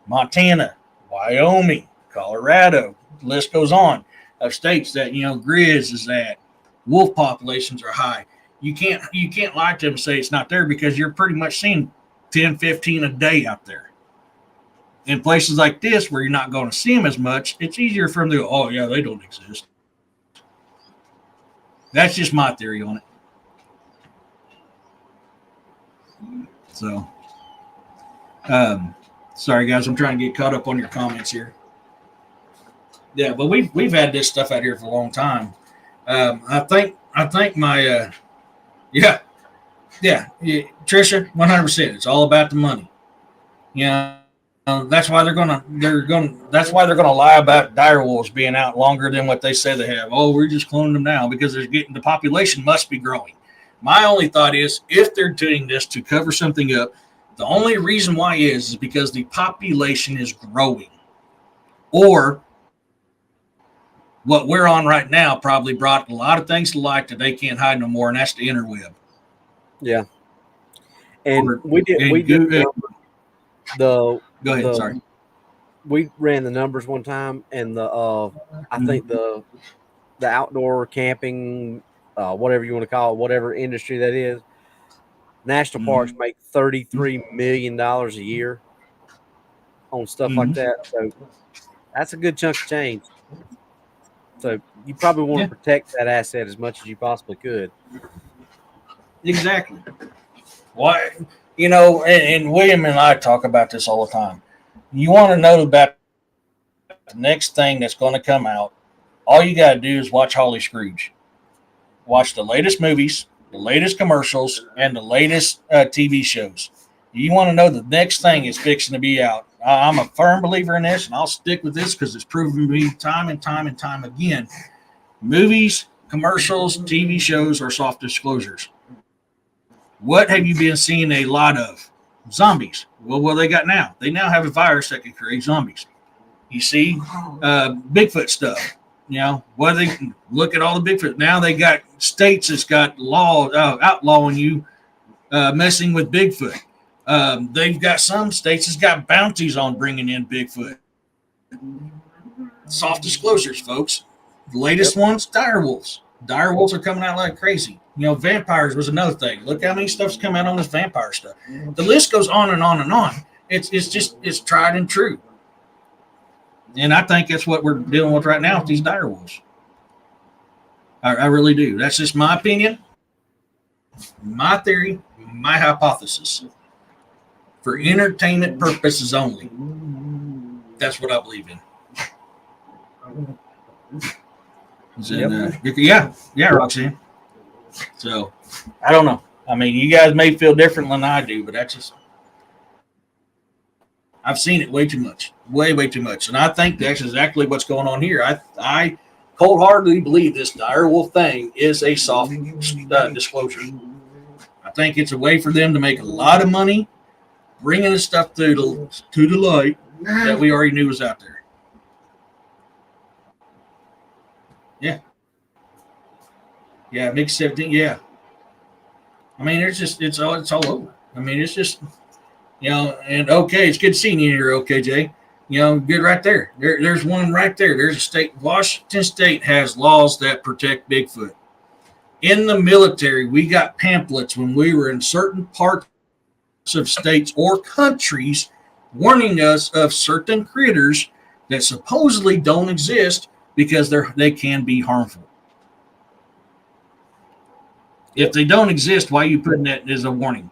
Montana, Wyoming, Colorado, the list goes on of states that, Grizz is at. Wolf populations are high. You can't lie to them and say it's not there because you're pretty much seeing 10, 15 a day out there. In places like this where you're not going to see them as much, it's easier for them to go, oh, yeah, they don't exist. That's just my theory on it. So, sorry, guys, I'm trying to get caught up on your comments here. Yeah, but we've had this stuff out here for a long time. I think my yeah, Trisha, 100%. It's all about the money. That's why they're gonna lie about dire wolves being out longer than what they say they have. Oh, we're just cloning them now because the population must be growing. My only thought is if they're doing this to cover something up, the only reason why is because the population is growing. Or what we're on right now probably brought a lot of things to light that they can't hide no more, and that's the interweb. Yeah. And go ahead, sorry. We ran the numbers one time, and I think the outdoor camping, whatever you want to call it, whatever industry that is, national parks make $33 million a year on stuff like that. So that's a good chunk of change. So you probably want to protect that asset as much as you possibly could. Exactly. Why? And William and I talk about this all the time. You want to know about the next thing that's going to come out, all you got to do is watch Holly Scrooge. Watch the latest movies, the latest commercials, and the latest TV shows. You want to know the next thing is fixing to be out. I'm a firm believer in this, and I'll stick with this because it's proven to be time and time and time again. Movies, commercials, TV shows are soft disclosures. What have you been seeing a lot of? Zombies. Well, what they got now? They now have a virus that can create zombies. You see, Bigfoot stuff. What they look at all the Bigfoot. Now they got states that's got law outlawing you messing with Bigfoot. They've got some states that's got bounties on bringing in Bigfoot. Soft disclosures, folks. The latest ones, dire wolves. Dire wolves are coming out like crazy. Vampires was another thing. Look how many stuff's come out on this vampire stuff. The list goes on and on and on. It's tried and true. And I think that's what we're dealing with right now with these dire wolves. I really do. That's just my opinion, my theory, my hypothesis. For entertainment purposes only. That's what I believe in. Yeah, Roxanne. So, I don't know. I mean, you guys may feel different than I do, but that's just, I've seen it way too much, way too much, and I think that's exactly what's going on here. I cold-heartedly believe this dire wolf thing is a soft disclosure. I think it's a way for them to make a lot of money, bringing this stuff to the light that we already knew was out there. Yeah, Big 17. Yeah, I mean, it's all over. I mean, it's just, and okay, it's good seeing you here, OKJ. Good right there. There's one right there. There's a state. Washington State has laws that protect Bigfoot. In the military, we got pamphlets when we were in certain parts of states or countries warning us of certain critters that supposedly don't exist because they can be harmful. If they don't exist, why are you putting that as a warning?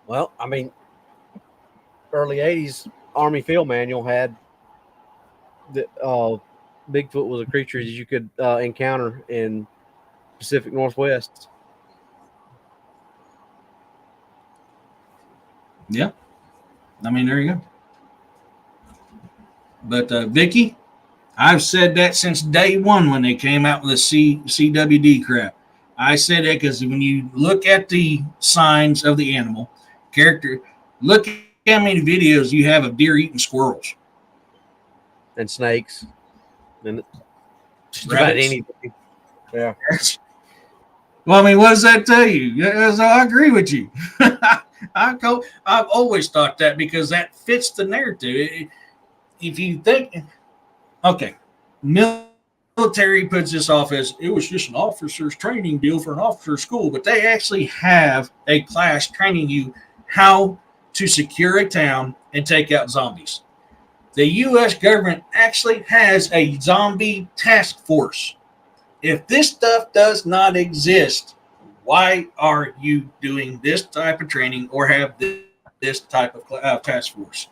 Well, I mean, early 80s Army Field Manual had that Bigfoot was a creature that you could encounter in Pacific Northwest. Yeah. I mean, there you go. But Vicky, I've said that since day one when they came out with the CWD crap. I said that because when you look at the signs of the animal character, look at how many videos you have of deer eating squirrels and snakes and just about anything. Yeah. Well, I mean, what does that tell you? So I agree with you. I've always thought that because that fits the narrative. If you think, okay, military puts this off as it was just an officer's training deal for an officer's school, but they actually have a class training you how to secure a town and take out zombies. The U.S. government actually has a zombie task force. If this stuff does not exist, why are you doing this type of training or have this type of task force?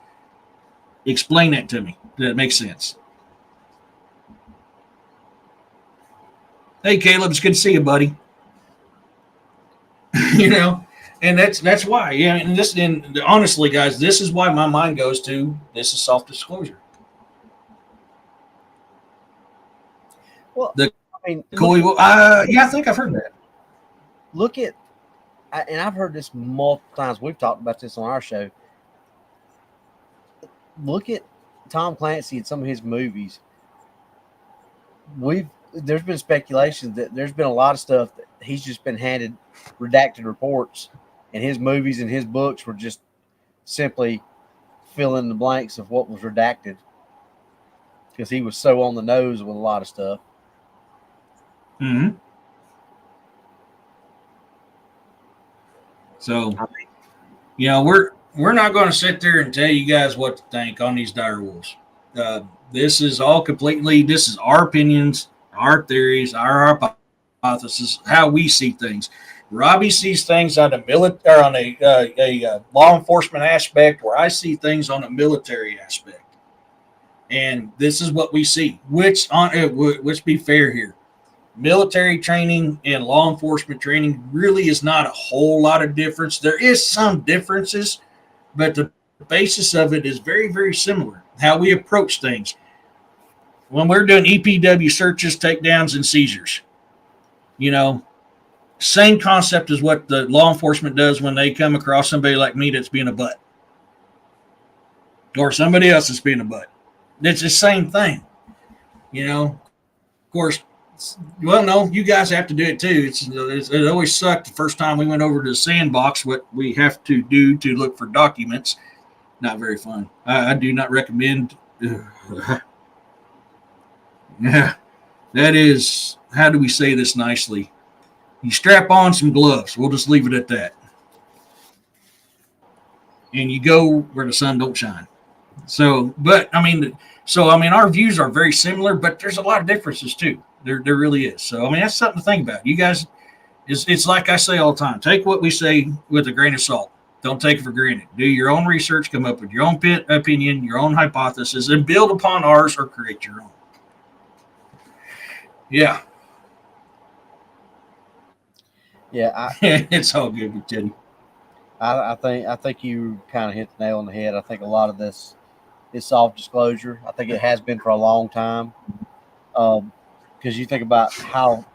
Explain that to me. That makes sense. Hey, Caleb, it's good to see you, buddy. And that's why. Yeah, and honestly, guys, this is why my mind goes to this is self-disclosure. Well, I think I've heard that. Look at, and I've heard this multiple times. We've talked about this on our show. Look at Tom Clancy and some of his movies. There's been speculation that there's been a lot of stuff that he's just been handed redacted reports, and his movies and his books were just simply fill in the blanks of what was redacted because he was so on the nose with a lot of stuff. Mm-hmm. So, we're not going to sit there and tell you guys what to think on these dire wolves. This is all this is our opinions, our theories, our hypothesis, how we see things. Robbie sees things on a law enforcement aspect, where I see things on a military aspect. And this is what we see. Let's be fair here. Military training and law enforcement training really is not a whole lot of difference. There is some differences, but the basis of it is very, very similar. How we approach things. When we're doing EPW searches, takedowns, and seizures, same concept as what the law enforcement does when they come across somebody like me that's being a butt. Or somebody else that's being a butt. It's the same thing. Of course, well, no, you guys have to do it too. It always sucked the first time we went over to the sandbox, what we have to do to look for documents. Not very fun. I do not recommend. Yeah, that is, how do we say this nicely? You strap on some gloves. We'll just leave it at that. And you go where the sun don't shine. So, but I mean, our views are very similar, but there's a lot of differences too. There really is. So, I mean, that's something to think about. You guys, it's like I say all the time: take what we say with a grain of salt. Don't take it for granted. Do your own research, come up with your own opinion, your own hypothesis, and build upon ours or create your own. Yeah, Yeah, it's all good with Teddy. I think you kind of hit the nail on the head. I think a lot of this is soft disclosure. I think it has been for a long time. Because you think about how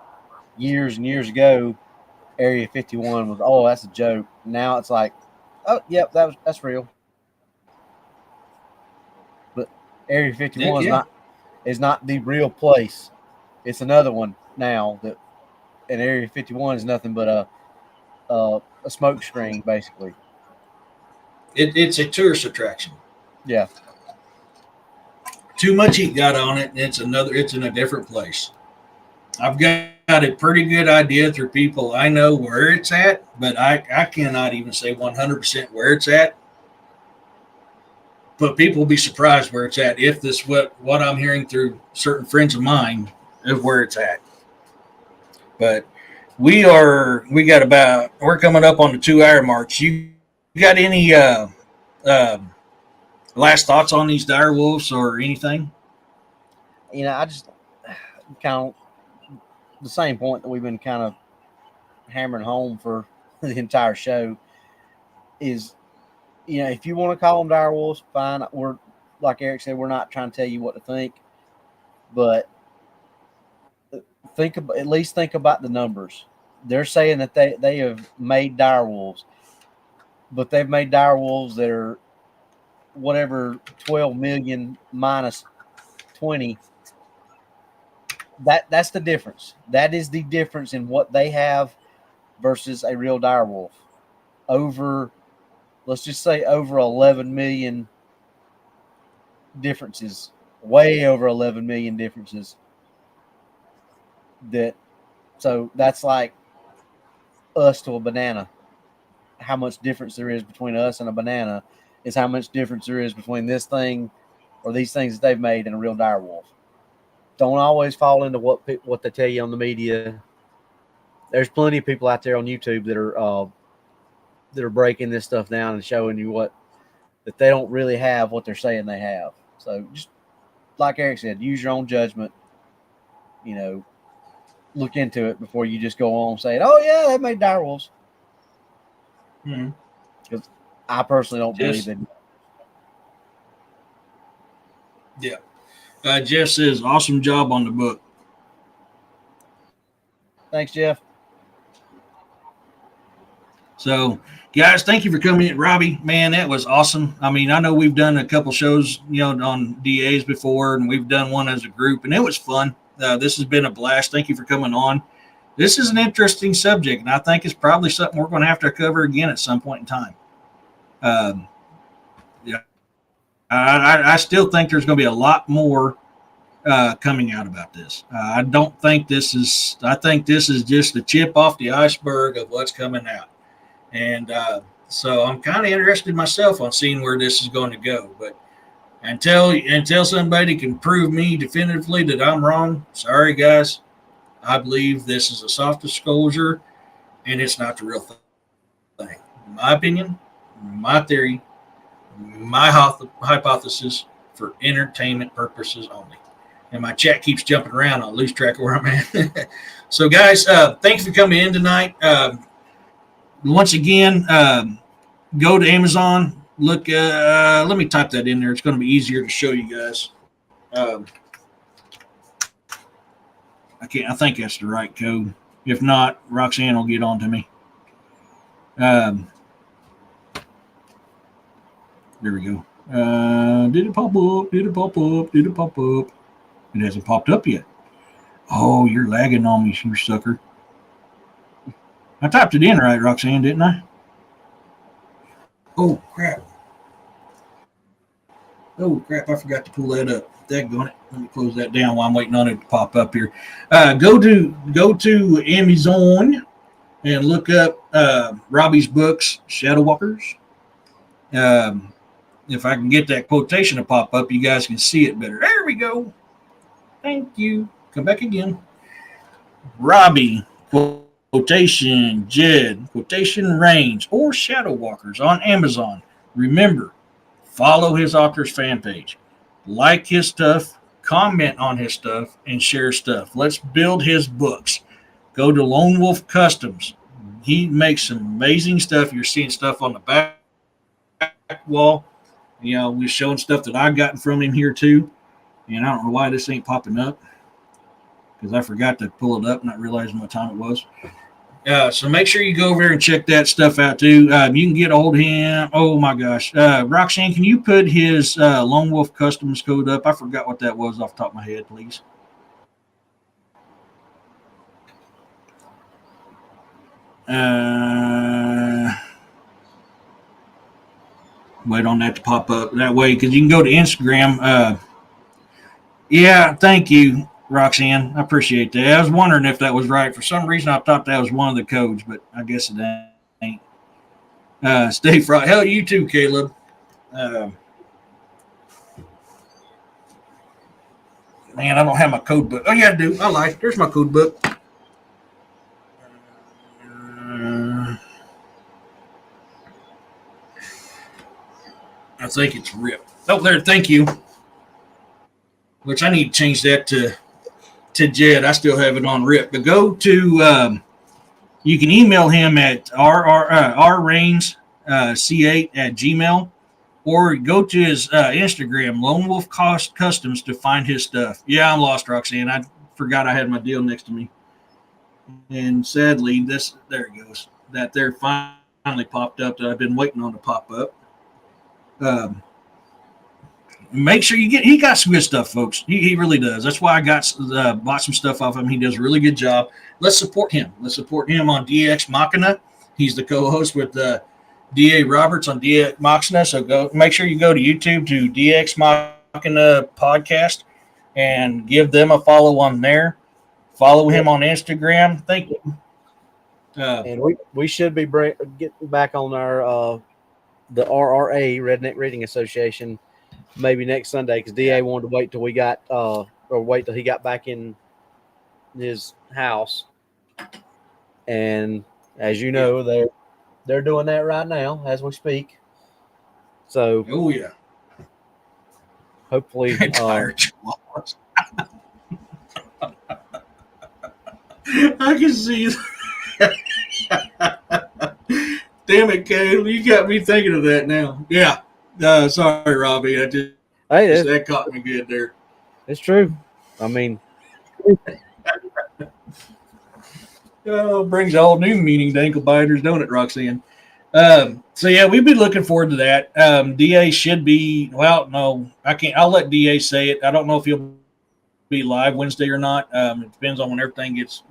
years and years ago, Area 51 was, oh, that's a joke. Now it's like, oh, yep, that's real. But Area 51 Yeah, is not the real place. It's another one now that, and Area 51 is nothing but a smoke screen, basically. it's a tourist attraction. Yeah, Too much heat got on it, and it's in a different place. I've got a pretty good idea through people I know where it's at, but I cannot even say 100% where it's at. But people will be surprised where it's at if this what I'm hearing through certain friends of mine of where it's at. But we're coming up on the 2 hour mark. You got any last thoughts on these dire wolves or anything? I just kind of the same point that we've been kind of hammering home for the entire show is, if you want to call them dire wolves, fine. We're, like Eric said, we're not trying to tell you what to think, but at least think about the numbers. They're saying that they have made dire wolves, but they've made dire wolves that are whatever 12 million minus 20. That's the difference. That is the difference in what they have versus a real dire wolf. Let's just say over 11 million differences, way over 11 million differences. So that's like us to a banana. How much difference there is between us and a banana is how much difference there is between this thing or these things that they've made and a real dire wolf. Don't always fall into what they tell you on the media. There's plenty of people out there on YouTube that are breaking this stuff down and showing you that they don't really have what they're saying they have. So just like Eric said, use your own judgment. Look into it before you just go on saying, "Oh yeah, they made dire wolves." Mm-hmm. Because I personally don't believe it. Yeah. Jeff says, awesome job on the book. Thanks, Jeff. So, guys, thank you for coming in. Robbie, man, that was awesome. I mean, I know we've done a couple shows, on DAs before, and we've done one as a group, and it was fun. This has been a blast. Thank you for coming on. This is an interesting subject, and I think it's probably something we're going to have to cover again at some point in time. Yeah, I still think there's going to be a lot more coming out about this. I think this is just the tip off the iceberg of what's coming out. And so I'm kind of interested myself on seeing where this is going to go. But until somebody can prove me definitively that I'm wrong, sorry, guys. I believe this is a soft disclosure, and it's not the real thing. In my opinion, my theory, my hypothesis for entertainment purposes only. And my chat keeps jumping around. I'll lose track of where I'm at. So, guys, thanks for coming in tonight. Once again, go to Amazon. Look, let me type that in there. It's going to be easier to show you guys. I think that's the right code. If not, Roxanne will get on to me. There we go. Did it pop up? Did it pop up? Did it pop up? It hasn't popped up yet. Oh, you're lagging on me, you sucker. I typed it in right, Roxanne, didn't I? Oh, crap. I forgot to pull that up. Daggone it. Let me close that down while I'm waiting on it to pop up here. Go to Amazon and look up Robbie's books, Shadow Walkers. If I can get that quotation to pop up, you guys can see it better. There we go. Thank you. Come back again. Robbie, quotation Jed, quotation Range, or Shadow Walkers on Amazon. Remember, follow his author's fan page. Like his stuff, comment on his stuff, and share stuff. Let's build his books. Go to Lone Wolf Customs. He makes some amazing stuff. You're seeing stuff on the back wall. You know, we're showing stuff that I've gotten from him here too. And I don't know why this ain't popping up, because I forgot to pull it up, not realizing what time it was. So make sure you go over there and check that stuff out too. You can get a hold of him. Oh my gosh. Roxanne, can you put his Lone Wolf Customs code up? I forgot what that was off the top of my head, please. Wait on that to pop up that way, because you can go to Instagram. Yeah, thank you, Roxanne. I appreciate that. I was wondering if that was right. For some reason, I thought that was one of the codes, but I guess it ain't. Stay fried. Hell, you too, Caleb. Man, I don't have my code book. Oh, yeah, I do. I lied. There's my code book. I think it's RIP. Oh, there. Thank you. Which I need to change that to Jed. I still have it on RIP. But go to, you can email him at rrains.c8@gmail, or go to his Instagram, Lone Wolf Customs, to find his stuff. Yeah, I'm lost, Roxanne. I forgot I had my deal next to me. And sadly, there it goes. That there finally popped up that I've been waiting on to pop up. Make sure he got some good stuff, folks. He really does. That's why I bought some stuff off him. He does a really good job. Let's support him. Let's support him on DX Machina. He's the co-host with DA Roberts on DX Machina. So make sure you go to YouTube to DX Machina podcast and give them a follow on there. Follow him on Instagram. Thank you. And we should be getting back on our the RRA Redneck Reading Association maybe next Sunday, because DA wanted to wait till we got wait till he got back in his house. And as you know, they're doing that right now as we speak. So yeah. Hopefully I can see that. Damn it, Caleb. You got me thinking of that now. Yeah. Sorry, Robbie. That caught me good there. It's true. I mean, brings a whole new meaning to ankle biters, don't it, Roxanne? So yeah, we've been looking forward to that. DA should be. Well, no, I can't. I'll let DA say it. I don't know if he'll be live Wednesday or not. It depends on when everything gets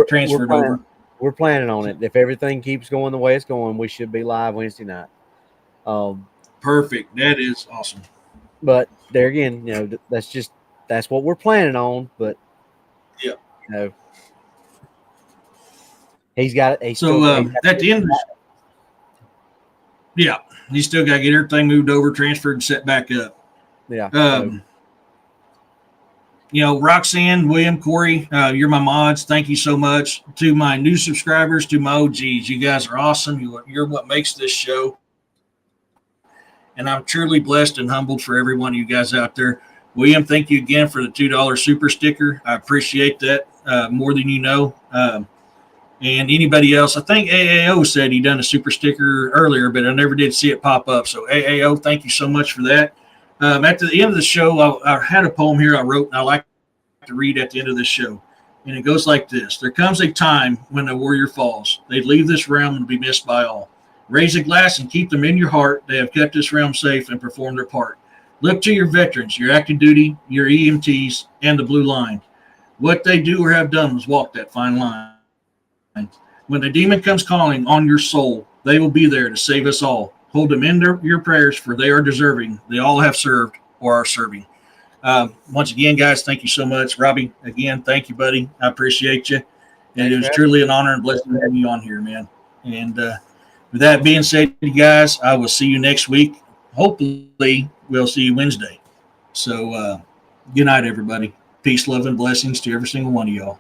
transferred over. We're planning on it. If everything keeps going the way it's going, we should be live Wednesday night. Perfect. That is awesome. But there again, that's what we're planning on. But yeah, he's got it. So at the end, yeah, he's still got to get everything moved over, transferred, and set back up. Yeah. Roxanne, William, Corey, you're my mods. Thank you so much. To my new subscribers, to my OGs, you guys are awesome. You're what makes this show. And I'm truly blessed and humbled for every one of you guys out there. William, thank you again for the $2 super sticker. I appreciate that more than you know. And anybody else, I think AAO said he done a super sticker earlier, but I never did see it pop up. So AAO, thank you so much for that. At the end of the show, I had a poem here I wrote, and I like to read at the end of this show. And it goes like this. There comes a time when a warrior falls. They leave this realm and be missed by all. Raise a glass and keep them in your heart. They have kept this realm safe and performed their part. Look to your veterans, your active duty, your EMTs, and the blue line. What they do or have done was walk that fine line. When the demon comes calling on your soul, they will be there to save us all. Hold them in your prayers, for they are deserving. They all have served or are serving. Once again, guys, thank you so much. Robbie, again, thank you, buddy. I appreciate you. And it was truly an honor and blessing having you on here, man. And with that being said, you guys, I will see you next week. hopefully we'll see you Wednesday. So good night, everybody. Peace, love, and blessings to every single one of y'all.